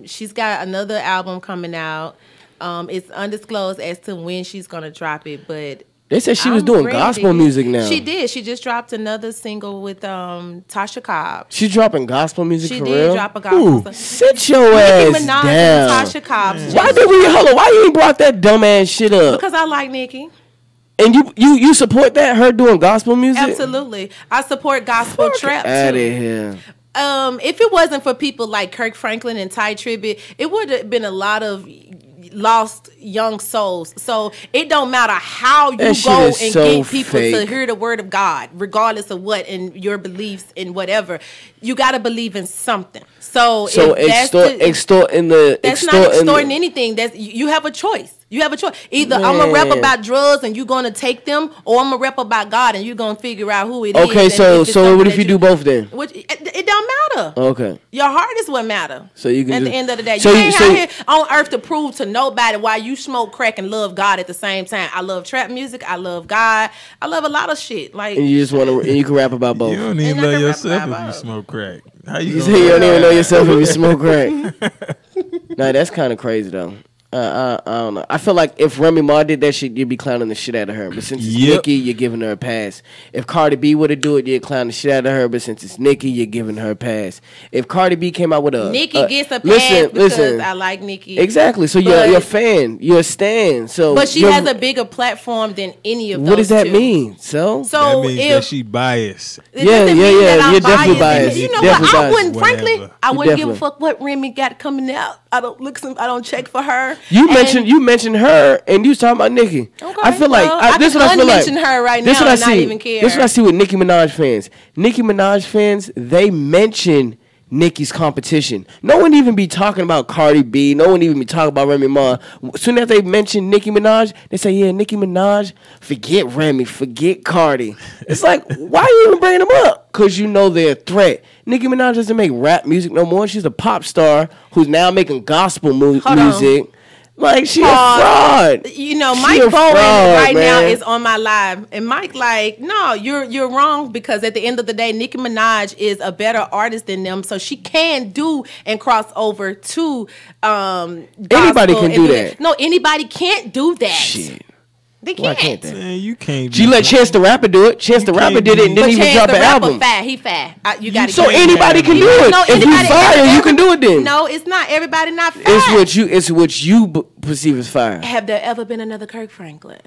she's got another album coming out. It's undisclosed as to when she's gonna drop it, but. They said she was doing gospel music now. She did. She just dropped another single with Tasha Cobb. She's dropping gospel music for real? She did drop a gospel song. Sit your ass Nicki Minaj down. and Tasha Cobb. Why you ain't brought that dumb ass shit up? Because I like Nicki. And you support that, her doing gospel music? Absolutely. I support gospel trap too. Out of here. If it wasn't for people like Kirk Franklin and Ty Tribbett, it would have been a lot of lost young souls. So it don't matter how you go and get people to hear the word of God, regardless of what and your beliefs and whatever. You got to believe in something. So that's not extorting anything. That's you have a choice. You have a choice. Either I'm going to rap about drugs and you're going to take them, or I'm going to rap about God and you're going to figure out who it is. Okay, so what if you do both then? It don't matter. Okay. Your heart is what matter. So you can at the end of the day. So you ain't out here on earth to prove to nobody why you smoke crack and love God at the same time. I love trap music. I love God. I love a lot of shit. Like, and you just want to, and you can rap about both. You don't even love yourself if you smoke crack. How you say you don't even know yourself if you smoke crack? Nah, that's kind of crazy though. I don't know. I feel like if Remy Ma did that shit, you'd be clowning the shit out of her. But since it's Nicki, you're giving her a pass. If Cardi B would have do it, you'd clown the shit out of her. But since it's Nicki, you're giving her a pass. If Cardi B came out with a Nicki gets a pass because I like Nicki. Exactly. So you're a fan. You're a stan. So but she has a bigger platform than any of those. What does that mean? So that means that she biased. Yeah. You're definitely biased. You know what? I wouldn't. Frankly, I wouldn't give a fuck what Remy got coming out. I don't check for her. You mentioned her, and you was talking about Nicki. Okay, I feel like this is what I feel like. Mention her right now. And not even care. This is what I see with Nicki Minaj fans. Nicki Minaj fans, they mention Nicki's competition. No one even be talking about Cardi B. No one even be talking about Remy Ma. As soon as they mention Nicki Minaj, they say, yeah, Nicki Minaj, forget Remy, forget Cardi. It's like, why are you even bringing them up? Because you know they're a threat. Nicki Minaj doesn't make rap music no more. She's a pop star who's now making gospel music. Like, she a fraud. You know, Mike Bowen right now is on my live. And Mike like, no, you're wrong, because at the end of the day, Nicki Minaj is a better artist than them. So she can do and cross over to anybody can do that. No, anybody can't do that. Shit. They can't. Why can't they? Man, you can't. She let Chance the Rapper do it. Chance the Rapper did it and didn't even drop an album. He fat. You got so anybody can do it. If you fire, you can do it then. No, it's not. Everybody not fat. It's what you perceive as fire. Have there ever been another Kirk Franklin?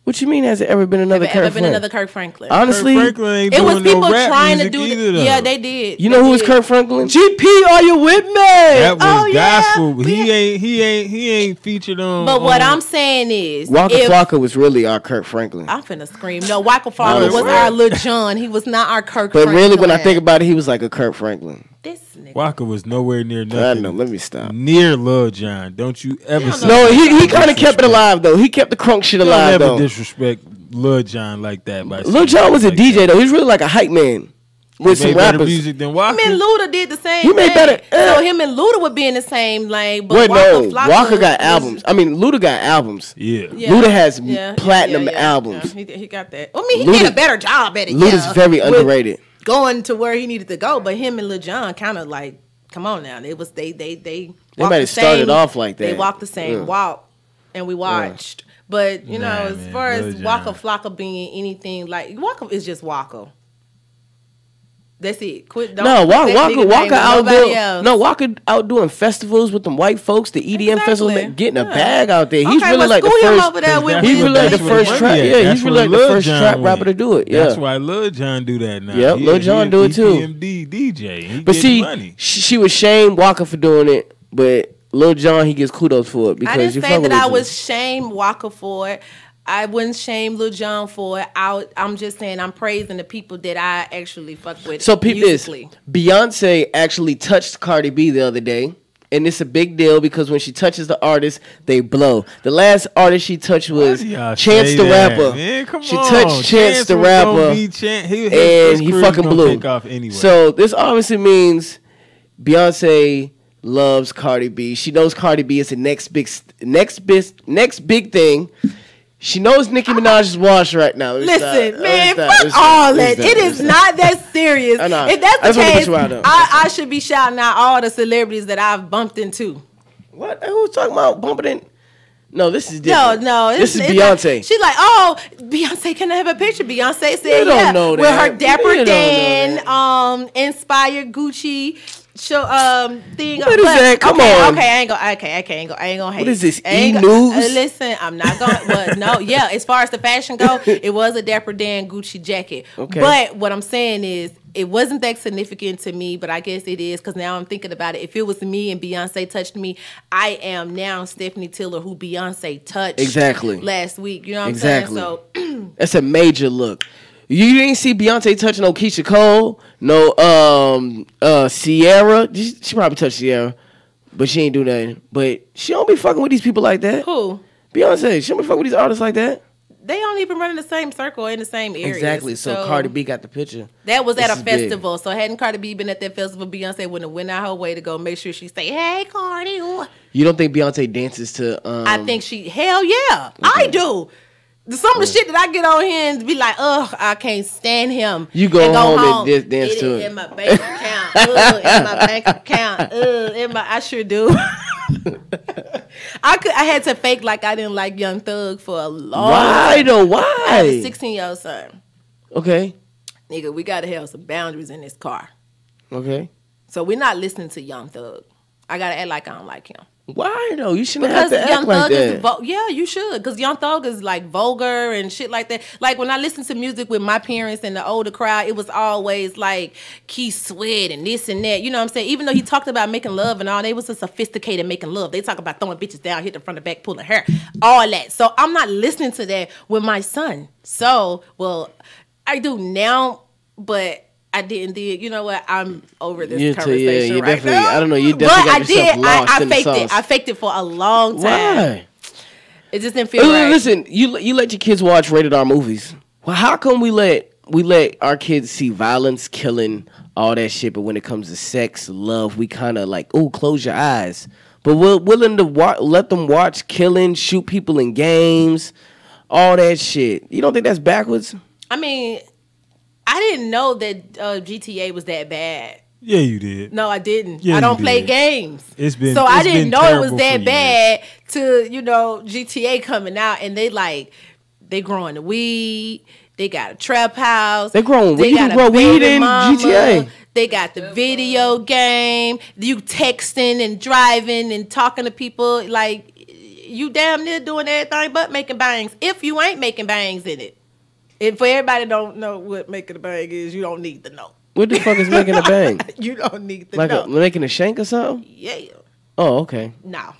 What you mean? Has there ever been another Kirk Franklin? Honestly, Kirk Franklin ain't it was people trying to do it. Yeah, they did. You know who was Kirk Franklin? GP, are you with me? That was gospel. He ain't featured on. But what I'm saying is, Waka Flocka was really our Kirk Franklin. I'm finna scream. No, Waka Flocka was our Lil Jon. He was not our Kirk Franklin. But really, when I think about it, he was like a Kirk Franklin. This nigga. Waka was nowhere near nothing. I know. Let me stop. Near Lil Jon. Don't you ever say. No, he kind of kept it alive though. He kept the crunk shit alive though. Don't ever disrespect Lil Jon like that. Lil Jon was a DJ though. He was really like a hype man with some rappers. Music than Waka. Him and Luda did the same. He made better. So him and Luda would be in the same lane. But Waka got albums. I mean, Luda got albums. Yeah. Luda has platinum albums. Yeah, he got that. I mean, he did a better job at it. Luda's very underrated. Going to where he needed to go, but him and Lil Jon kind of like, come on now. It was they might have started off like that. They walked the same walk, and we watched. But you know, as far as Waka Flocka being anything like Waka is just Waka. That's it. Quit. Waka out doing festivals with them white folks, the EDM festivals, getting a bag out there. He's really like the first. He's really like the first trap. Yeah, he's really like the first trap rapper to do it. Yeah, that's why Lil Jon do that now. Yep, Lil Jon do it too. EPMD DJ. But see, she was shamed Waka for doing it, but Lil Jon, he gets kudos for it because I didn't say that I was shame Waka for it. I wouldn't shame Lil Jon for it. I'm just saying I'm praising the people that I actually fuck with. So peep this. Beyonce actually touched Cardi B the other day And it's a big deal because when she touches the artist, they blow. The last artist she touched was Chance the Rapper. Man, come she on. touched Chance the Rapper, and he fucking blew. Anyway. So this obviously means Beyonce loves Cardi B. She knows Cardi B is the next big thing. She knows Nicki Minaj is washed right now. Listen, man, fuck all that. It is not that serious. I know. If that's the case, I should be shouting out all the celebrities that I've bumped into. What? Who's talking about bumping in? No, this is different. No. This is Beyonce. She's like, oh, Beyonce, can I have a picture? Beyonce said, you don't know that. With her Dapper Dan, inspired Gucci thing. What is that? Come on. Okay, I ain't gonna hate. What is this? E-News? Listen, I'm not gonna. Well, no, yeah. As far as the fashion go, it was a Dapper Dan Gucci jacket. Okay. But what I'm saying is, it wasn't that significant to me, but I guess it is because now I'm thinking about it. If it was me and Beyonce touched me, I am now Stephanie Tiller, who Beyonce touched last week. You know what I'm saying? So that's a major look. You didn't see Beyonce touching no Keisha Cole, no Sierra. She probably touched Sierra, but she ain't do nothing. But she don't be fucking with these people like that. Who? Beyonce. She don't be fucking with these artists like that. They don't even run in the same circle or in the same area. Exactly. So Cardi B got the picture. That was at a festival. Big. So hadn't Cardi B been at that festival, Beyonce wouldn't have went out her way to go make sure she say, "Hey, Cardi." You don't think Beyonce dances to? I think hell yeah, okay. I do. Some of the shit that I get on here and be like, ugh, I can't stand him. You go home and dance to it. In my bank account. In my bank account. I sure do. I had to fake like I didn't like Young Thug for a long time. Why? I have a 16-year-old son. Okay. Nigga, we got to have some boundaries in this car. Okay. So we're not listening to Young Thug. I got to act like I don't like him. Why though? You shouldn't have to act like that. Yeah, you should. Because Young Thug is like vulgar and shit like that. Like when I listen to music with my parents and the older crowd, it was always like Keith Sweat and this and that. You know what I'm saying? Even though he talked about making love and all, they was a sophisticated making love. They talk about throwing bitches down, hitting front and back, pulling hair, all that. So I'm not listening to that with my son. So, well, I do now, but I didn't. You know what? I'm over this conversation you right definitely, now. I don't know. You definitely got yourself lost I in the faked sauce. it. I faked it for a long time. Why? It just didn't feel right. Listen, you let your kids watch rated R movies. Well, how come we let our kids see violence, killing, all that shit, but when it comes to sex, love, we kind of like, oh, close your eyes. But we're willing to let them watch killing, shoot people in games, all that shit. You don't think that's backwards? I mean, I didn't know that GTA was that bad. Yeah, you did. No, I didn't. Yeah, I don't play games. So I didn't know it was that bad to, GTA coming out and they growing the weed. They got a trap house. They growing weed. You can grow weed in GTA. They got the video game. You texting and driving and talking to people. Like, you damn near doing everything but making bangs. If you ain't making bangs in it. And for everybody that don't know what making a bang is, you don't need to know. What the fuck is making a bang? You don't need to know. Making a shank or something? Yeah. Oh, okay. No.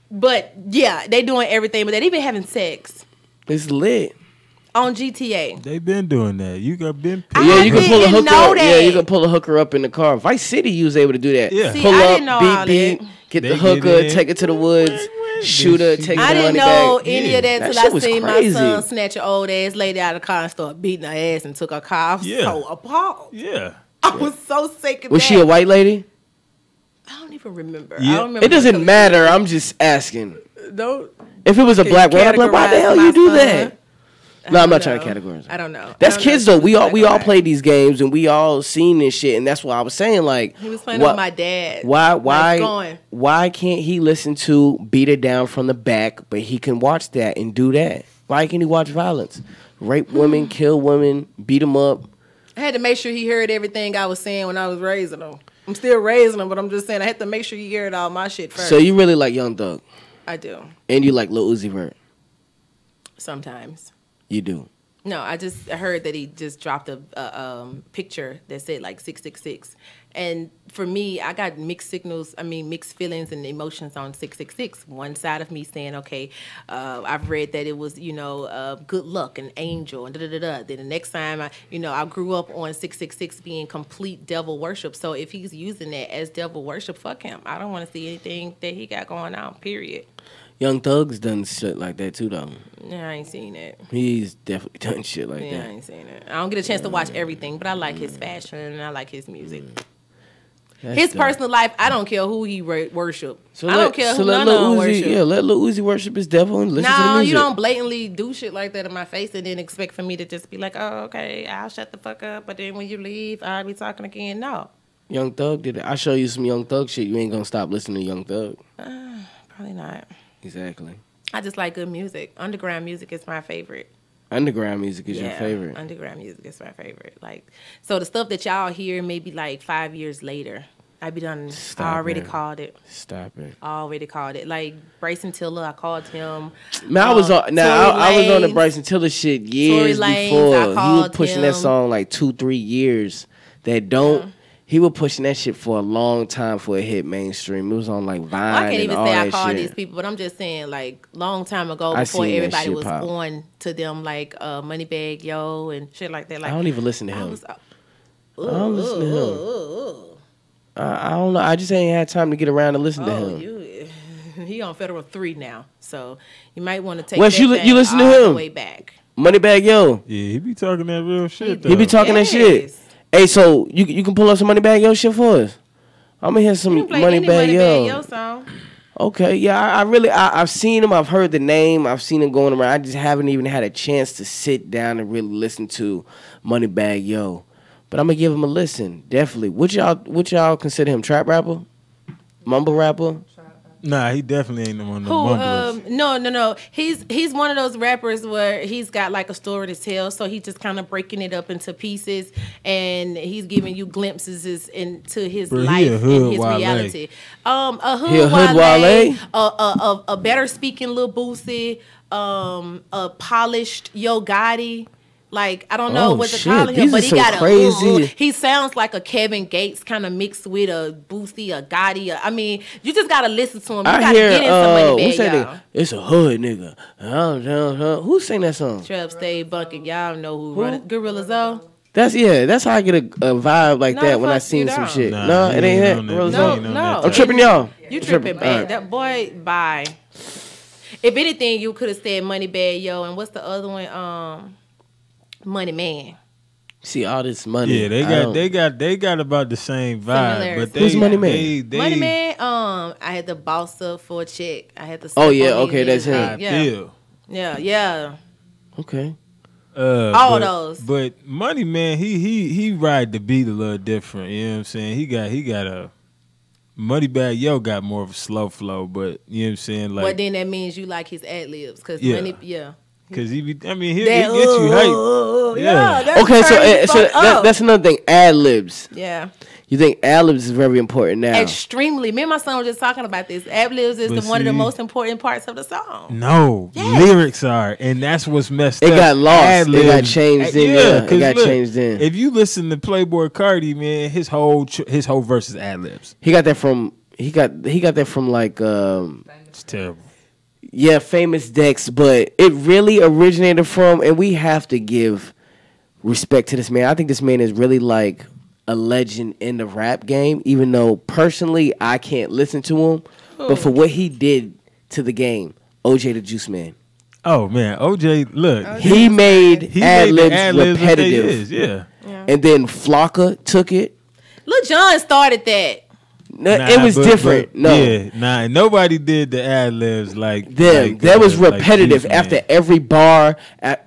But, yeah, they doing everything. But they even having sex. It's lit. On GTA. They been doing that. You got been. Yeah, you can pull a hooker up. Yeah, you can pull a hooker up in the car. Vice City, you was able to do that. Yeah. See, pull I up, didn't know beat, get the hooker, take it to the woods, shoot her, take the money back. I didn't know any of that till I seen crazy. my son snatch an old ass lady out of the car and start beating her ass and took her car. I was so appalled. Yeah. I was so sick of that. Was she a white lady? I don't even remember. Yeah. I don't remember. It doesn't matter. I'm just asking. No. If it was a black woman, I'd be like, why the hell you do that? No, I'm not trying to categorize. I don't know. That's kids though. We all play these games and we all seen this shit, and that's why I was saying like he was playing with my dad. Why can't he listen to Beat It Down from the Back, but he can watch that and do that? Why can't he watch violence, rape women, kill women, beat them up? I had to make sure he heard everything I was saying when I was raising him. I'm still raising him, but I'm just saying I had to make sure he heard all my shit first. So you really like Young Thug? I do. And you like Lil Uzi Vert? Sometimes. You do? No, I heard that he just dropped a picture that said like 666, And for me, I got mixed feelings and emotions on 666. One side of me saying, okay, I've read that it was, good luck and angel and da-da-da-da. Then the next time, I grew up on 666 being complete devil worship. So if he's using that as devil worship, fuck him. I don't want to see anything that he got going on, period. Young Thug's done shit like that too, though. Yeah, I ain't seen it. He's definitely done shit like that. Yeah, I ain't seen it. I don't get a chance to watch everything, but I like his fashion and I like his music. His personal life, I don't care who he worship. I don't care who none of them worship. Yeah, let Lil Uzi worship his devil and listen to the music. You don't blatantly do shit like that in my face and then expect for me to just be like, oh, okay, I'll shut the fuck up. But then when you leave, I'll be talking again. No. Young Thug did it. I show you some Young Thug shit. You ain't gonna stop listening to Young Thug. Probably not. Exactly. I just like good music. Underground music is my favorite. Underground music is your favorite. Underground music is my favorite. So the stuff that y'all hear maybe 5 years later, I be done. I already called it. Stop it. I already called it. Like Bryson Tiller, I called him. Man, I was on the Bryson Tiller shit years before. He was pushing that song 2-3 years. He was pushing that shit for a long time for a hit mainstream. It was on Vine. I can't even say I called shit. these people, but I'm just saying long time ago before everybody was on to them Moneybagg Yo and shit like that. I don't even listen to him. I don't listen to him. I don't know. I just ain't had time to get around to listen to him. He on Federal 3 now, so you might want to take you listen to him? The way back. Moneybagg Yo. Yeah, he be talking that real shit, though. He be talking that shit. Hey, so you can pull up some Moneybagg Yo shit for us? I'm gonna hear some Moneybagg Yo song. Okay, yeah, I've seen him. I've heard the name. I've seen him going around. I just haven't even had a chance to sit down and really listen to Moneybagg Yo. But I'm gonna give him a listen. Definitely. Would y'all consider him trap rapper, mumble rapper? Nah, he definitely ain't one of the mumblers. No. He's one of those rappers where he's got a story to tell, so he's just kind of breaking it up into pieces, and he's giving you glimpses into his life and his reality. A hood Wale, a better speaking Lil Boosie, a polished Yo Gotti. I don't know what to call him, but he got crazy. He sounds like a Kevin Gates kind of mixed with a Boosie, a Gotti. I mean, you just gotta listen to him. You gotta get in somebody bad, it's a hood nigga. Who sang that song? Trap Stay Bunkin'. Y'all know who run it. Gorilla Zoe. That's how I get a vibe like that when I seen some shit. No, it ain't that. No. I'm tripping, y'all. You tripping, bad. That boy, bye. If anything, you could have said Moneybagg Yo, and what's the other one? Money Man. See all this money. Yeah, they got about the same vibe. But who's Money Man? Money Man. I had to boss up for a check. I had to. Okay, that's him. Yeah. Okay. All those. But Money Man, he ride the beat a little different. You know what I'm saying? He got a Moneybagg Yo got more of a slow flow, but you know what I'm saying? But then that means you like his ad libs, cause Cause he'll get you hype. Okay, so that's another thing. Ad libs. Yeah. You think ad libs is very important now? Extremely. Me and my son were just talking about this. Ad libs is one of the most important parts of the song. No, lyrics are, and that's what's messed up. It got lost. Ad-libs. It got changed in. It got changed in. If you listen to Playboy Cardi, man, his whole verse is ad libs. He got that from. He got that from It's terrible. Yeah, Famous Dex, but it really originated from, and we have to give respect to this man. I think this man is really a legend in the rap game, even though personally I can't listen to him. But for what he did to the game, OJ the Juice Man. Oh man, OJ, look. He made ad-libs repetitive. Yeah. And then Flocka took it. Lil Jon started that. It was different. Nobody did the ad libs like them. That was repetitive after every bar.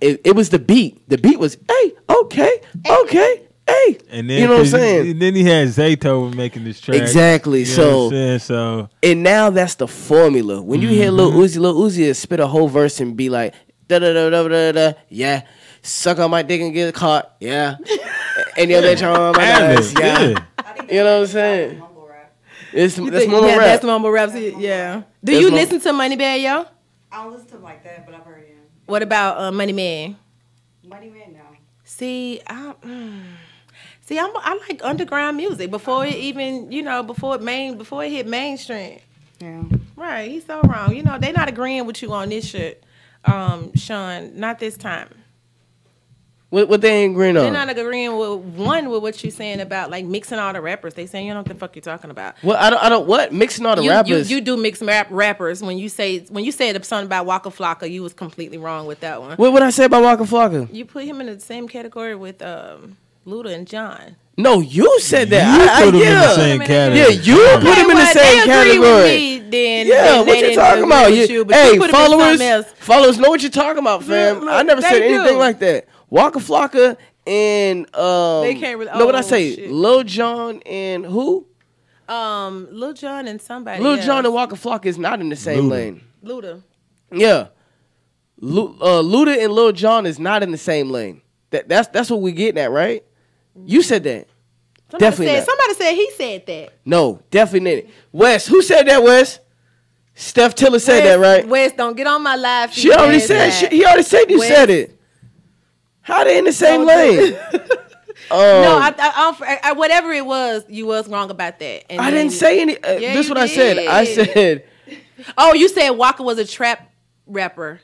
It was the beat. The beat was, hey, okay, hey. And then, you know what I'm saying? And then he had Zaytoven making this track. Exactly. You know what I'm saying? And now that's the formula. When you hear Lil Uzi will spit a whole verse and be like, da da da da da da, yeah. Suck on my dick and get caught, yeah. And you'll let your on my ass, yeah. You know what I'm saying? That's mumble rap. That's mumble rap. Yeah. Do you listen to Moneybagg Yo? I don't listen to him like that, but I've heard him. What about Money Man? Money Man, no. See, See, I like underground music before it even, before it hit mainstream. Yeah. Right, he's so wrong. They not agreeing with you on this shit, Sean. Not this time. What they ain't agreeing on? They're not agreeing with what you're saying about like mixing all the rappers. They saying you don't know what the fuck you're talking about. Well, I don't. What mixing all the rappers? You do mix rappers when you said something about Waka Flocka. You was completely wrong with that one. What would I say about Waka Flocka? You put him in the same category with Luda and John. No, you said that. You put him in the same category. Yeah, you put him in the same category. Then what you talking about? Hey, followers know what you're talking about, fam. I never said anything like that. Waka Flocka and they can't really. No, what I say? Shit. Lil Jon and who? Lil Jon and somebody. Lil Jon and Waka Flocka is not in the same lane. Luda. Yeah, Luda and Lil Jon is not in the same lane. That's what we getting at, right? You said that. Somebody said he said that. No, definitely not. Wes, who said that? Wes. Steph Tiller said that, right? Wes, don't get on my live. She already said. He already said you said it. How they in the same lane? No, I whatever it was, you was wrong about that. And I didn't say any. This is what I said. I said. Oh, you said Waka was a trap rapper.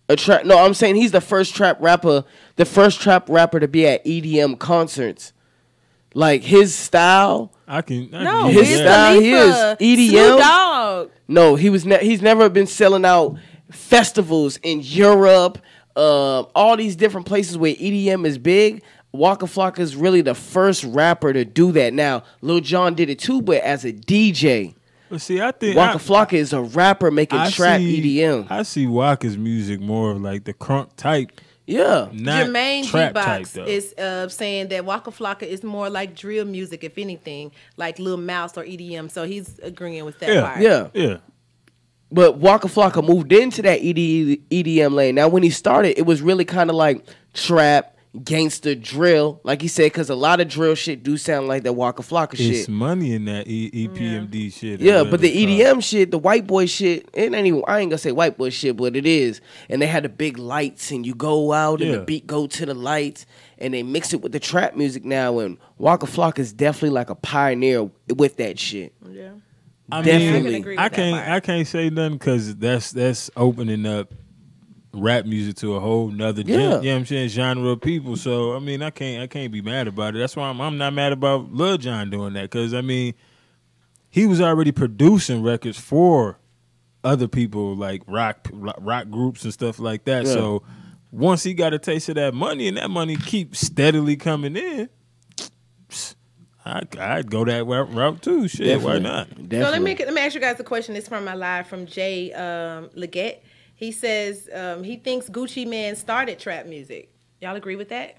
No, I'm saying he's the first trap rapper to be at EDM concerts. Like his style. His style. He is EDM. Snoop Dogg. No, he's never been selling out festivals in Europe. All these different places where EDM is big. Waka Flocka is really the first rapper to do that. Now, Lil Jon did it too, but as a DJ. Well, see, I think Waka Flocka is a rapper making trap EDM. I see Waka's music more of like the crunk type. Yeah. Jermaine G-Box is saying that Waka Flocka is more like drill music, if anything, like Lil Mouse or EDM. So he's agreeing with that part. Yeah. But Waka Flocka moved into that EDM lane. Now, when he started, it was really kind of like trap, gangster drill, like he said, because a lot of drill shit do sound like that Waka Flocka shit. It's money in that EPMD shit. Yeah, but the EDM shit, the white boy shit, it ain't even, I ain't gonna say white boy shit, but it is. And they had the big lights, and you go out, and the beat go to the lights, and they mix it with the trap music now. And Waka Flocka is definitely like a pioneer with that shit. Yeah. I mean, I can't say nothing because that's opening up rap music to a whole nother genre of people. So I mean, I can't be mad about it. That's why I'm not mad about Lil Jon doing that, because I mean, he was already producing records for other people like rock groups and stuff like that. Yeah. So once he got a taste of that money and that money keeps steadily coming in, I'd go that route too. Shit, definitely. Why not? Definitely. So let me ask you guys a question. This is from my live from Jay Leggett. He says he thinks Gucci Mane started trap music. Y'all agree with that?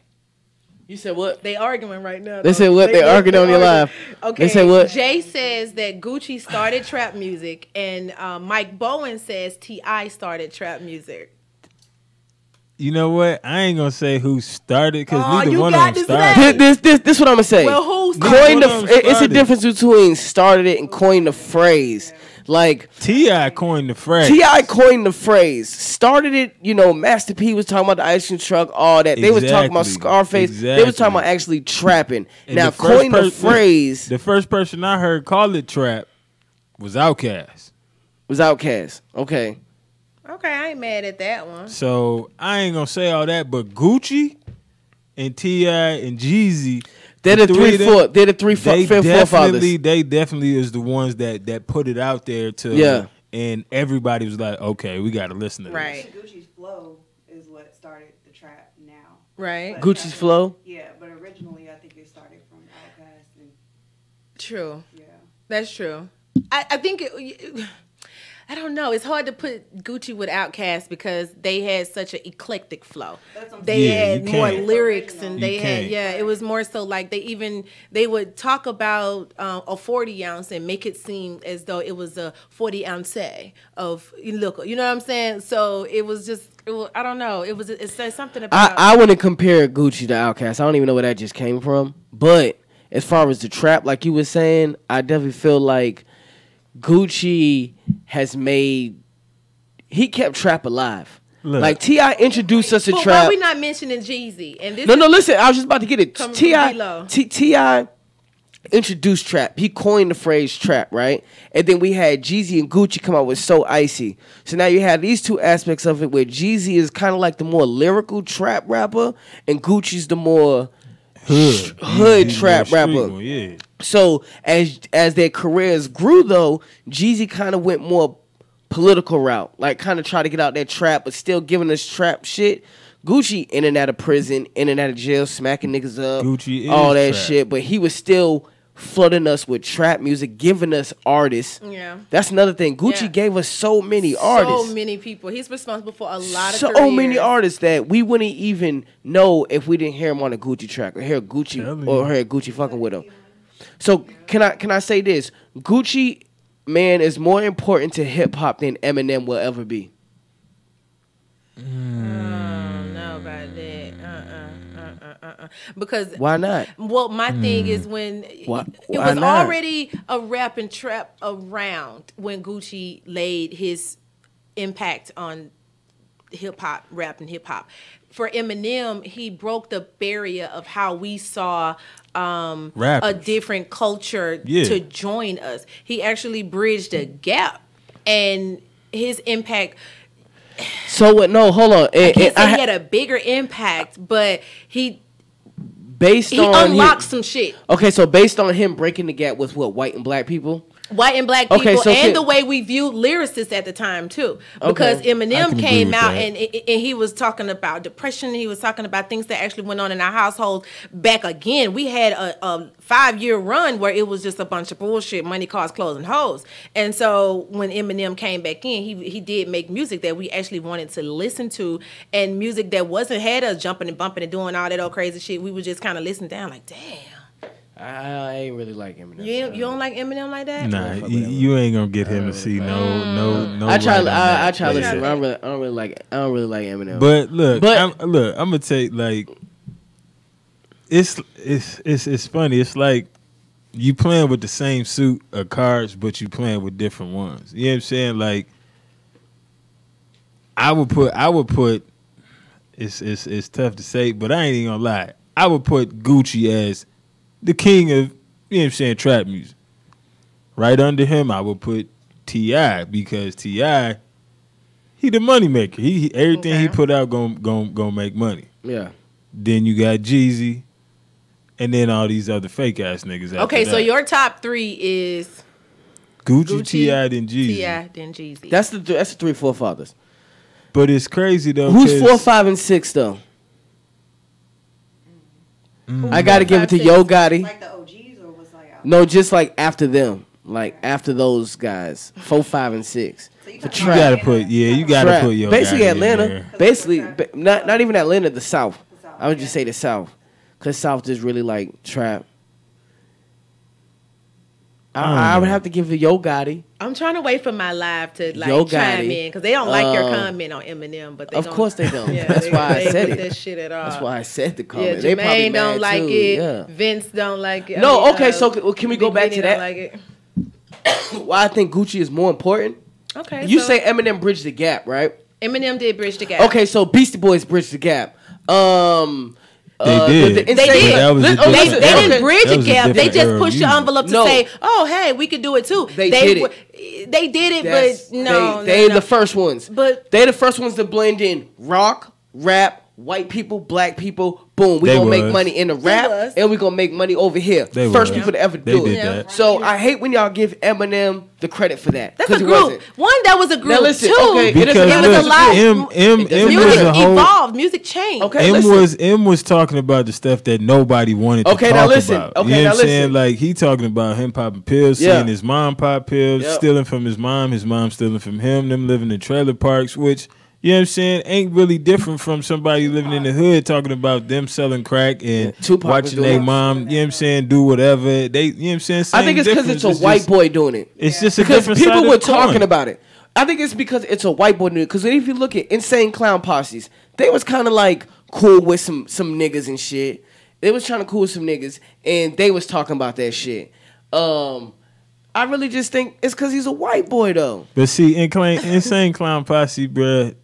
You said what? They arguing right now. They said what? They arguing on your live. Okay. They said what? Jay says that Gucci started trap music, and Mike Bowen says T.I. started trap music. You know what? I ain't gonna say who started, because neither one of them started. This what I'm gonna say. Well, who started? It's a difference between started it and coined the phrase. Like T.I. coined the phrase. T.I. coined the phrase. Started it, Master P was talking about the ice cream truck, all that. They was talking about Scarface. Exactly. They was talking about actually trapping. And now coined the phrase. The first person I heard call it trap was Outkast. Okay. Okay, I ain't mad at that one. So I ain't gonna say all that, but Gucci and T.I. and Jeezy, they're the three forefathers. They definitely is the ones that put it out there to, and everybody was like, okay, we got to listen to this. Right. Gucci's flow is what started the trap now. Right. Gucci's flow. Yeah, but originally I think it started from Outkast. True. Yeah. That's true. I think I don't know. It's hard to put Gucci with Outkast because they had such an eclectic flow. They had more lyrics, and they had it was more so like they would talk about a 40 ounce and make it seem as though it was a 40 ounce of look. You know what I'm saying? So it was just I don't know. It says something about. I wouldn't compare Gucci to Outkast. I don't even know where that just came from. But as far as the trap, like you were saying, I definitely feel like Gucci has he kept trap alive. Look. Like T.I. introduced us to But trap. why we not mentioning Jeezy? And this No, listen. I was just about to get it. Coming from T.I. D-Lo. T.I. introduced trap. He coined the phrase trap, right? And then we had Jeezy and Gucci come out with So Icy. So now you have these two aspects of it where Jeezy is kind of like the more lyrical trap rapper and Gucci's the more hood trap rapper. One, yeah. So as their careers grew though, Jeezy kind of went more political route. Like kind of try to get out that trap but still giving us trap shit. Gucci in and out of prison, in and out of jail, smacking niggas up, Gucci is all that trap. shit. But he was still flooding us with trap music, giving us artists. Yeah. That's another thing. Gucci gave us so many artists. So many people. He's responsible for a lot of So many artists that we wouldn't even know if we didn't hear him on a Gucci track or hear Gucci or hear Gucci fucking with him. So can I say this? Gucci, man, is more important to hip hop than Eminem will ever be. Because why not? Well, my thing is when it was not? already a rap and trap around when Gucci laid his impact on hip hop, rap and hip hop. For Eminem, he broke the barrier of how we saw a different culture to join us. He actually bridged a gap, and his impact. So what? No, hold on. I can't say he had a bigger impact, but he unlocked some shit. Okay, so based on him breaking the gap with what, white and black people? White and black people, and the way we viewed lyricists at the time too, because Eminem came out and he was talking about depression. He was talking about things that actually went on in our household. Back again, we had a 5-year run where it was just a bunch of bullshit, money, cars, clothes, and hoes. And so when Eminem came back in, he did make music that we actually wanted to listen to, and music that wasn't had us jumping and bumping and doing all that old crazy shit. We would just kind of listen down like, damn. I ain't really like Eminem. You don't like Eminem like that? Nah, you ain't gonna get him to see no. I try to listen. I don't really like Eminem. But look, I'm gonna take like it's funny. It's like you playing with the same suit of cards, but you playing with different ones. You know what I'm saying? Like I would put. It's tough to say, but I ain't even gonna lie. I would put Gucci as the king of, you know what I'm saying, trap music. Right under him, I would put T.I. because T.I., he the money maker. He everything he put out gon' make money. Yeah. Then you got Jeezy, and then all these other fake ass niggas. Okay, so your top 3 is Gucci, T.I., then Jeezy. T.I., then Jeezy. That's the 3 forefathers. But it's crazy though. Who's 4, 5, and 6 though? I gotta give it to Yo Gotti. Like the OGs or what's like out? No, just like after them, like after those guys, 4, 5, and 6. So For You trap. gotta put Yo basically Gotti Atlanta, in there. basically not even Atlanta, the South. I would just say the South, cause South is really like trap. I would have to give it Yo Gotti. I'm trying to wait for my live to Yo chime Gotti. in because they don't like your comment on Eminem, but they Of course they don't. Yeah, That's why I said with it. that shit at all. That's why I said the Yeah, comment. They probably Jermaine don't mad like too. it. Yeah. Vince don't like it. No, okay. So can we go Big back Vinny to don't that? Like it. Why I think Gucci is more important. Okay, You so say Eminem bridged the gap, right? Eminem did bridge the gap. Okay, so Beastie Boys bridged the gap. They did. They did. They didn't bridge a gap. They just pushed the envelope to say, "Oh, hey, we could do it too." They did it. They did it, but no, they no. the first ones. But they the first ones to blend in rock, rap, white people, black people. Boom, we gonna make money in the rap, and we gonna make money over here. First people to ever do it. So I hate when y'all give Eminem the credit for that. That's a group. One, that was a group. Now listen, two, okay, because it was a lot. Music evolved. Music changed. Okay, M was talking about the stuff that nobody wanted to talk about. You know what I'm saying? Like he talking about him popping pills, seeing his mom pop pills, stealing from his mom stealing from him, them living in trailer parks, which, you know what I'm saying, ain't really different from somebody living in the hood talking about them selling crack and watching their mom, you know what I'm saying, do whatever. They, you know what I'm saying? I think it's because it's a white boy doing it. It's just a because different people side were of the coin. talking about it. I think it's because it's a white boy doing it. Because if you look at Insane Clown Posses, they was kind of like cool with some niggas and shit. They was trying to cool with some niggas, and they was talking about that shit. I really just think it's because he's a white boy, though. But see, Insane Clown Posse, bruh,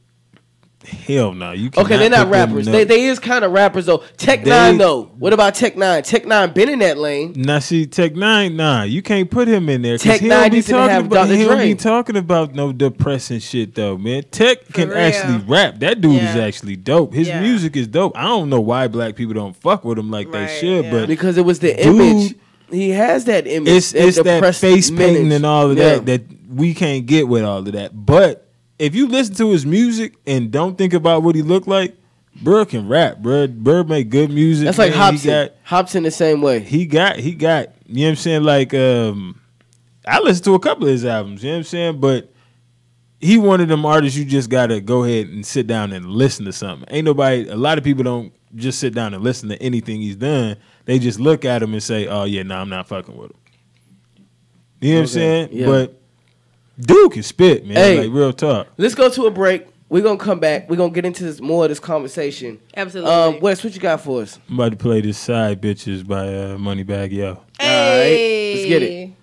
Hell no. You Okay, they're not rappers. They is kind of rappers though. Tech Nine though. What about Tech Nine? Tech Nine been in that lane. Now see, Tech Nine, nah, you can't put him in there. Tech Nine just didn't have Dr. He Dre. don't be talking about no depressing shit though, man. Tech can actually rap. That dude is actually dope. His music is dope. I don't know why black people don't fuck with him like they should, but because it was the image. He has that image. It's that face painting and all of that we can't get with all of that. But if you listen to his music and don't think about what he look like, bro can rap, bro. Bro make good music. That's like Hobson. Hobson the same way. He got, you know what I'm saying? Like, I listened to a couple of his albums, you know what I'm saying? But he one of them artists you just gotta go ahead and sit down and listen to something. Ain't nobody, a lot of people don't just sit down and listen to anything he's done. They just look at him and say, oh yeah, no, I'm not fucking with him. You know what I'm saying? Yeah. But dude can spit, man. Hey, like real talk. Let's go to a break. We're going to come back. We're going to get into more of this conversation. Absolutely. Wes, what you got for us? I'm about to play this Side Bitches by Moneybagg Yo. Hey. All right. Let's get it.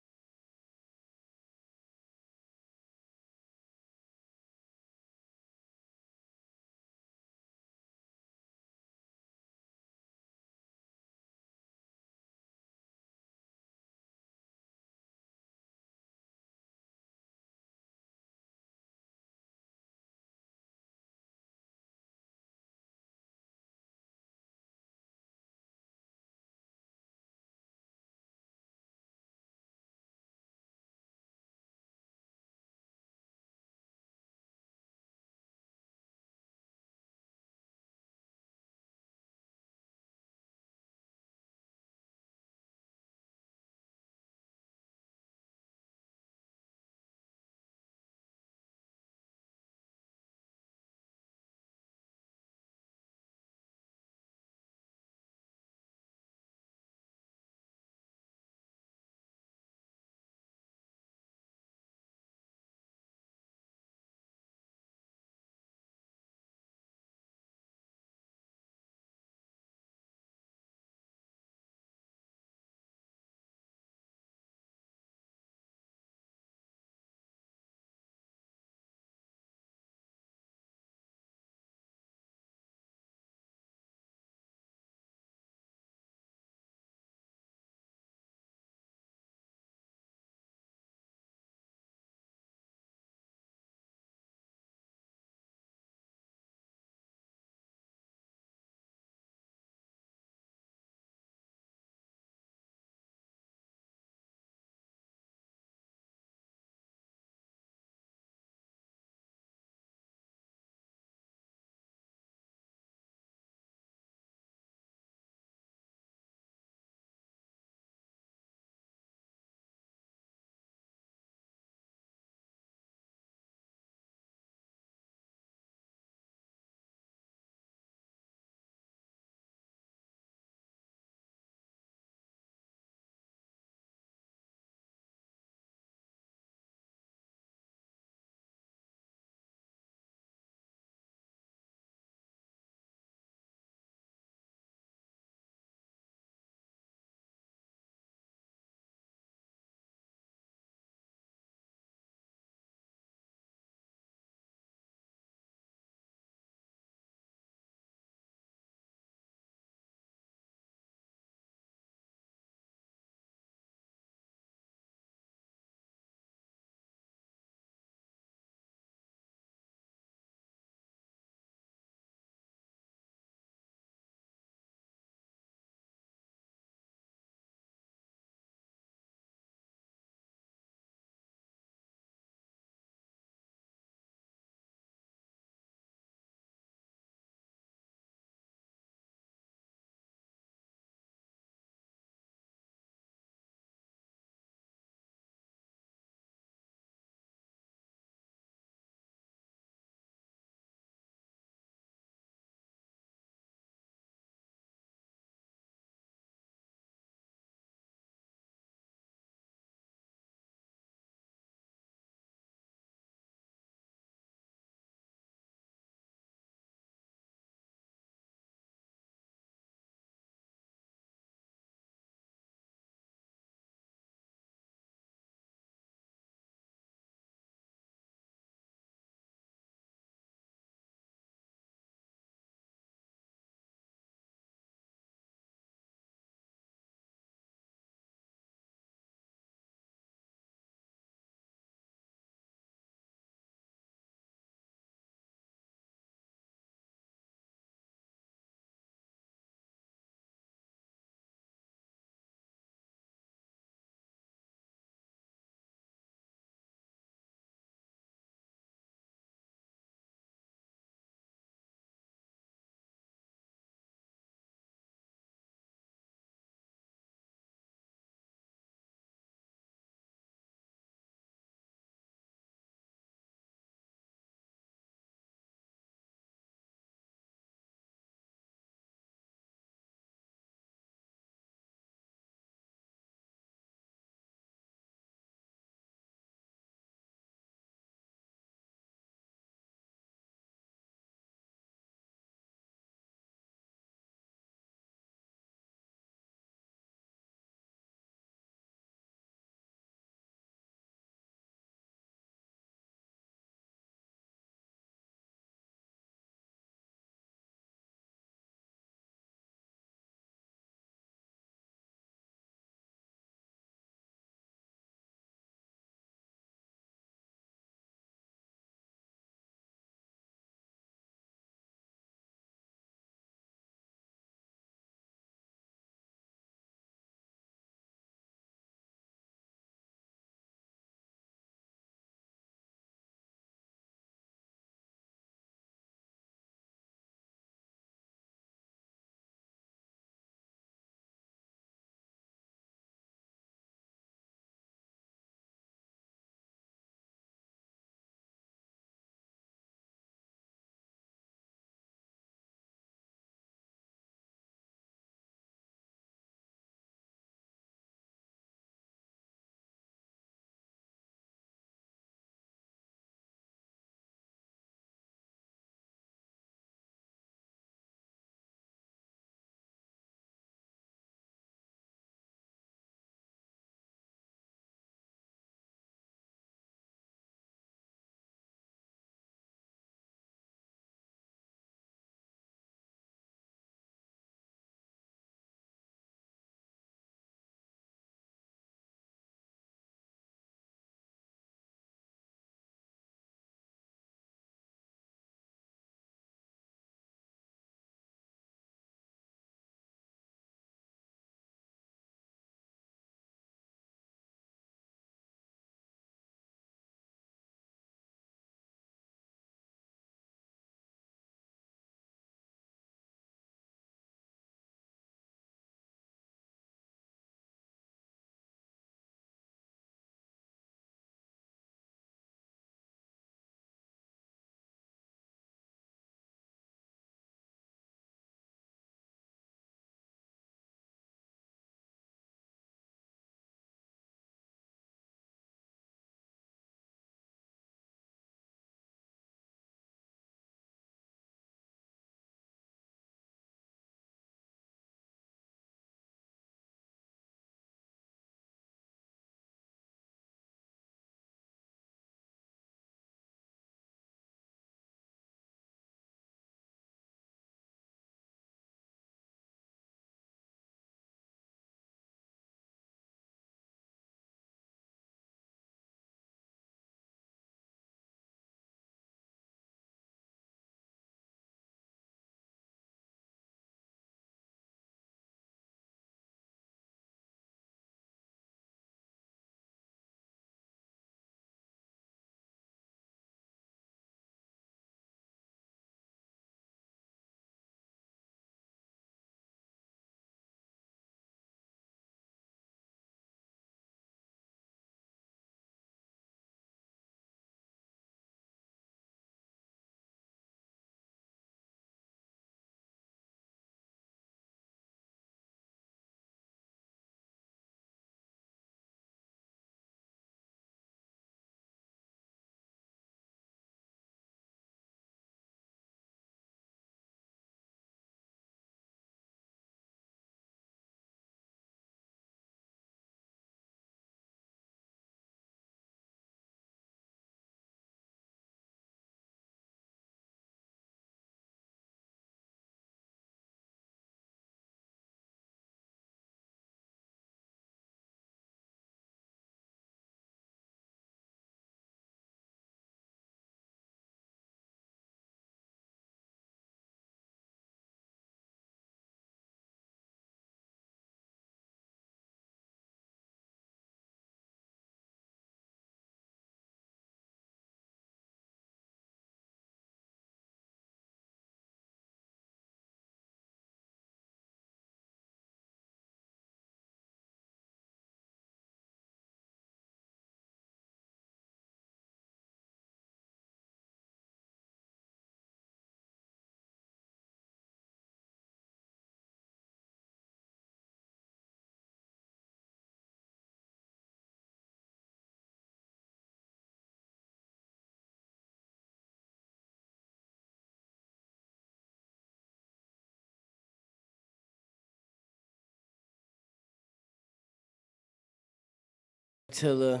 To the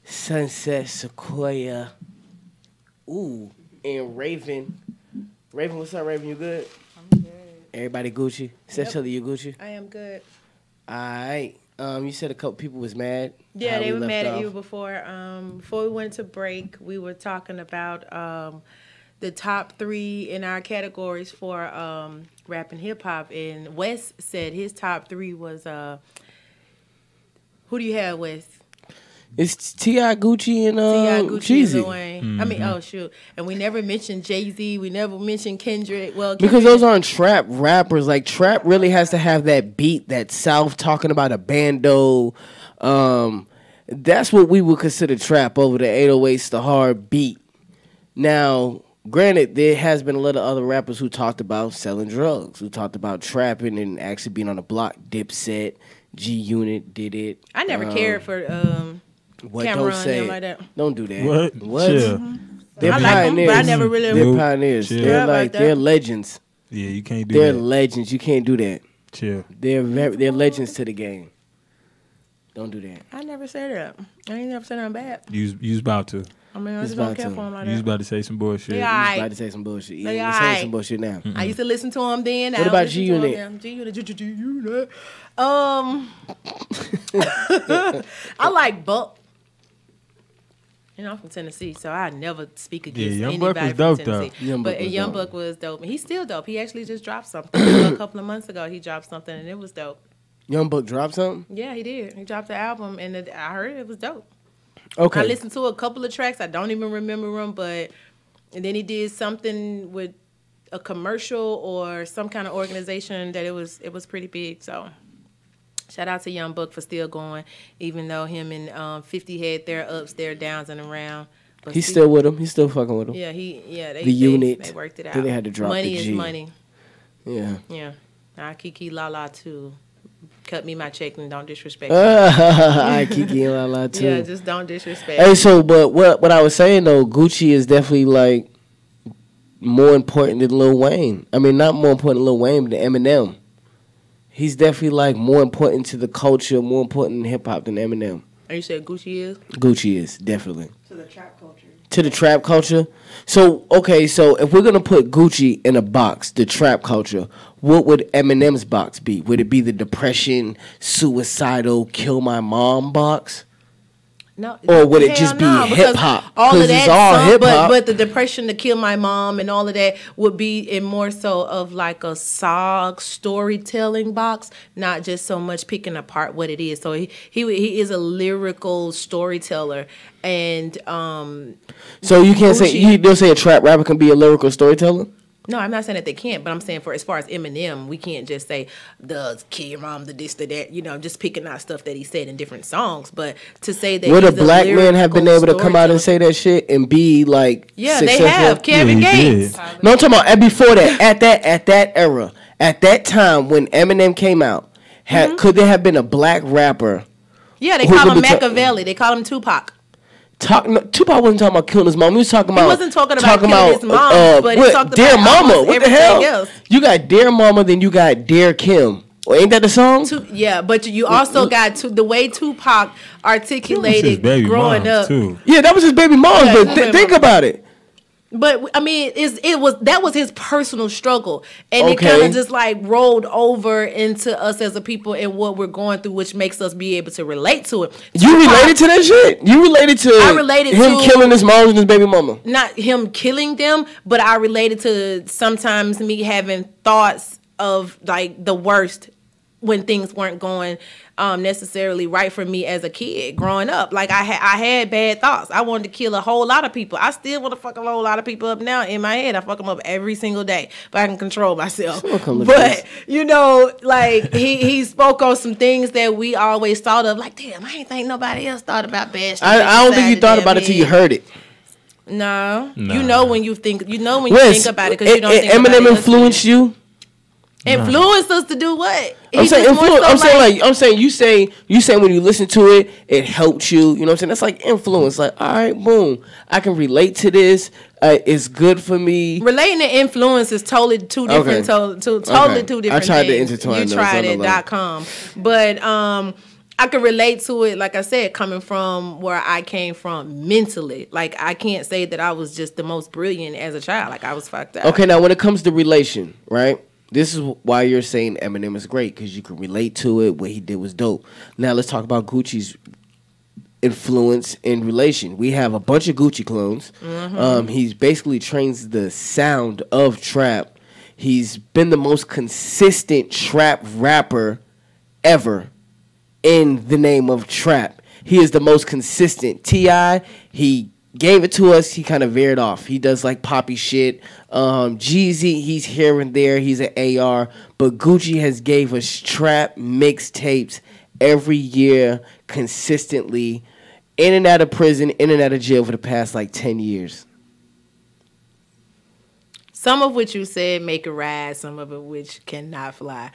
Sunset Sequoia. Ooh, and Raven. Raven, what's up, Raven? You good? I'm good. Everybody Gucci? Essentially, you Gucci? I am good. All right. You said a couple people was mad. Yeah, they were mad at you before. Before we went to break, we were talking about the top 3 in our categories for rap and hip hop, and Wes said his top 3 was who do you have, Wes? It's T.I., Gucci, and T.I., Gucci, Jeezy. and Lil Wayne. Mm-hmm. I mean, oh shoot, and we never mentioned Jay-Z. We never mentioned Kendrick. Well, Because those aren't trap rappers. Like, trap really has to have that beat, that South talking about a bando. That's what we would consider trap over the 808s, the hard beat. Now, granted, there has been a lot of other rappers who talked about selling drugs, who talked about trapping and actually being on the block. Dipset, G-Unit did it. I never cared for What Cameron don't say? and like that. Don't do that. What? Chill. They're I like them, pioneers. but I never really. They're pioneers. Chill. They're Yeah, like like that. they're legends. Yeah, you can't do They're that. legends. You can't do that. Chill. They're legends to the game. Don't do that. I never said that. I ain't never said nothing bad. You was about to. I mean, I He's just don't about care to. for him like You was that. about to say some bullshit. Yeah. You was Aight. about to say some bullshit. Yeah, Like, you're saying aight. some bullshit now. I used to listen to him then. What about G-Unit? G-Unit. I like Buck. You know, I'm from Tennessee, so I never speak against Young Buck anybody was dope, from Tennessee. though. Young Buck But was Young dope. Buck was dope. And he's still dope. He actually just dropped something a couple of months ago. He dropped something, and it was dope. Young Buck dropped something? Yeah, he did. He dropped the album, and I heard it was dope. Okay. I listened to a couple of tracks. I don't even remember them, but and then he did something with a commercial or some kind of organization that it was pretty big. So shout out to Young Buck for still going, even though him and 50 had their ups, their downs, and around. But He's still with him. He's still fucking with him. yeah, The unit. They worked it out. Then they had to drop money the is G. money. Yeah. Yeah, I Kiki La La too. Cut me my check and don't disrespect me. I Kiki and La La too. Yeah, just don't disrespect. Hey, so but what I was saying though, Gucci is definitely like more important than Lil Wayne. I mean, not more important than Lil Wayne, but than Eminem. He's definitely like more important to the culture, more important in hip hop than Eminem. And you said Gucci is? Gucci is definitely To the trap culture. to the trap culture. So okay, so if we're gonna put Gucci in a box, the trap culture, what would Eminem's box be? Would it be the depression, suicidal, kill my mom box? No, Or would it hell just be no, because hip-hop? All 'Cause of that, it's all some- hip-hop. But the depression to kill my mom and all of that would be in more so of like a song storytelling box, not just so much picking apart what it is. So he is a lyrical storyteller, and So you can't say Gucci- you don't say a trap rapper can be a lyrical storyteller. no, I'm not saying that they can't, but I'm saying for as far as Eminem, we can't just say the kill your mom, the this, the that. You know, just picking out stuff that he said in different songs. But to say that Would a he's black man have been able lyrical to come out and storyteller- say that shit and be like Yeah, successful? they have. Kevin Yeah, he Gates. did. No, I'm talking about and before that, at that era, at that time when Eminem came out, could there have been a black rapper? Yeah, they Who call would him be ta- Machiavelli. They call him Tupac. Tupac wasn't talking about killing his mom. He was talking about wasn't talking about killing his mom, but he what, talked Dear about Mama. almost What the everything hell? else. You got Dear Mama, then you got Dear Kim. Well, ain't that the song? Yeah, but you also got the way Tupac His articulated baby growing moms, up. too. Yeah, that was his baby mom. Yeah, But his baby think mama. about it. But I mean, that was his personal struggle, and it Okay. kind of just like rolled over into us as a people and what we're going through, which makes us be able to relate to it. You related to that shit? You related to I related him to- killing his mom and his baby mama? Not him killing them, but I related to sometimes me having thoughts of like the worst when things weren't going necessarily right for me as a kid growing up. Like I had bad thoughts. I wanted to kill a whole lot of people. I still want to fuck a whole lot of people up now in my head. I fuck them up every single day, but I can control myself. come look But this. you know, like he spoke on some things that we always thought of. Like, damn, I ain't think nobody else thought about bad shit. I don't think you thought about it till you heard it. No, Nah. you know when you think you Wes, think about it because you don't think Eminem about it. influenced you? Influenced us to do what? I'm He saying just more influence. so I'm saying you say when you listen to it, it helped you. You know what I'm saying? That's like influence. Like, all right, boom, I can relate to this. It's good for me. relating to influence is totally two different, Okay. totally Okay. two different. I tried to things. intertwine You those tried on the it.com, but I can relate to it, like I said, coming from where I came from mentally. Like, I can't say that I was just the most brilliant as a child. Like, I was fucked up. Okay, now when it comes to relation, right? This is why you're saying Eminem is great, because you can relate to it. What he did was dope. Now let's talk about Gucci's influence in relation. We have a bunch of Gucci clones. He's basically trains the sound of trap. He's been the most consistent trap rapper ever in the name of trap. He is the most consistent. T.I., he gave it to us. He kind of veered off. He does like poppy shit. Jeezy, he's here and there. He's an AR. But Gucci has gave us trap mixtapes every year consistently, in and out of prison, in and out of jail for the past like 10 years. Some of what you said make it ride, some of it which cannot fly.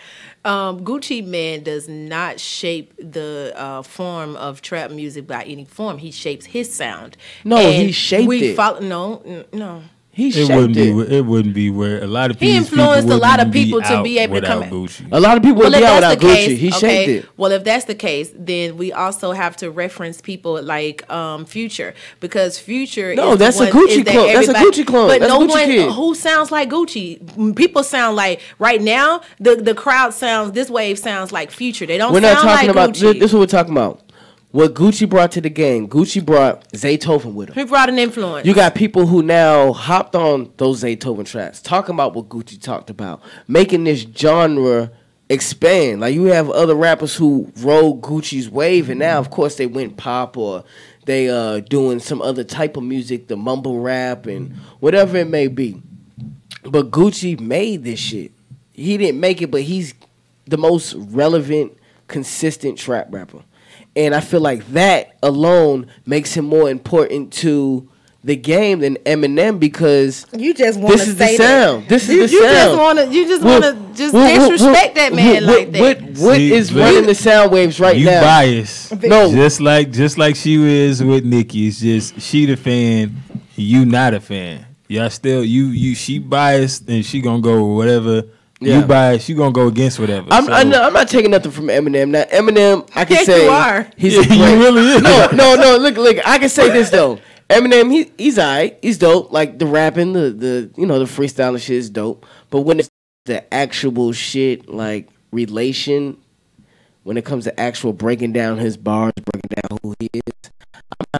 Gucci Man does not shape the form of trap music by any form. He shapes his sound. No, and he shaped it. No. He It wouldn't be where a lot of people. He influenced a lot of people to be able to come. Gucci. A lot of people would be out without Gucci. He okay, shaped it. Well, if that's the case, then we also have to reference people like Future, because Future. No, is that's the a one, Gucci clone. That's a Gucci clone. But That's no a Gucci one kid. who sounds like Gucci. People sound like right now. The crowd sounds. This wave sounds like Future. They don't. We're not sound talking like about. Gucci. This is what we're talking about. What Gucci brought to the game. Gucci brought Zaytoven with him. He brought an influence. You got people who now hopped on those Zaytoven tracks, talking about what Gucci talked about, making this genre expand. Like, you have other rappers who rode Gucci's wave, and now, of course, they went pop, or they doing some other type of music, the mumble rap and whatever it may be. But Gucci made this shit. He didn't make it, but he's the most relevant, consistent trap rapper. And I feel like that alone makes him more important to the game than Eminem, because You just want to this is say the sound. that. This is You the just sound. want to. You just want to disrespect that man like that. What See, is but running the sound waves right You now? biased. No. Just like she is with Nicki. It's just she the fan, you not a fan. Y'all still she biased, and she gonna go whatever. Yeah. You biased, you gonna go against whatever. I'm not taking nothing from Eminem. Now Eminem, I can Yes, say you are. he's Yeah, a great. you really is. No. Look. I can say this though. Eminem, he's alright. He's dope. Like the rapping, the freestyling shit is dope. But when it's the actual shit, like relation, when it comes to actual breaking down his bars, breaking down who he is, I'm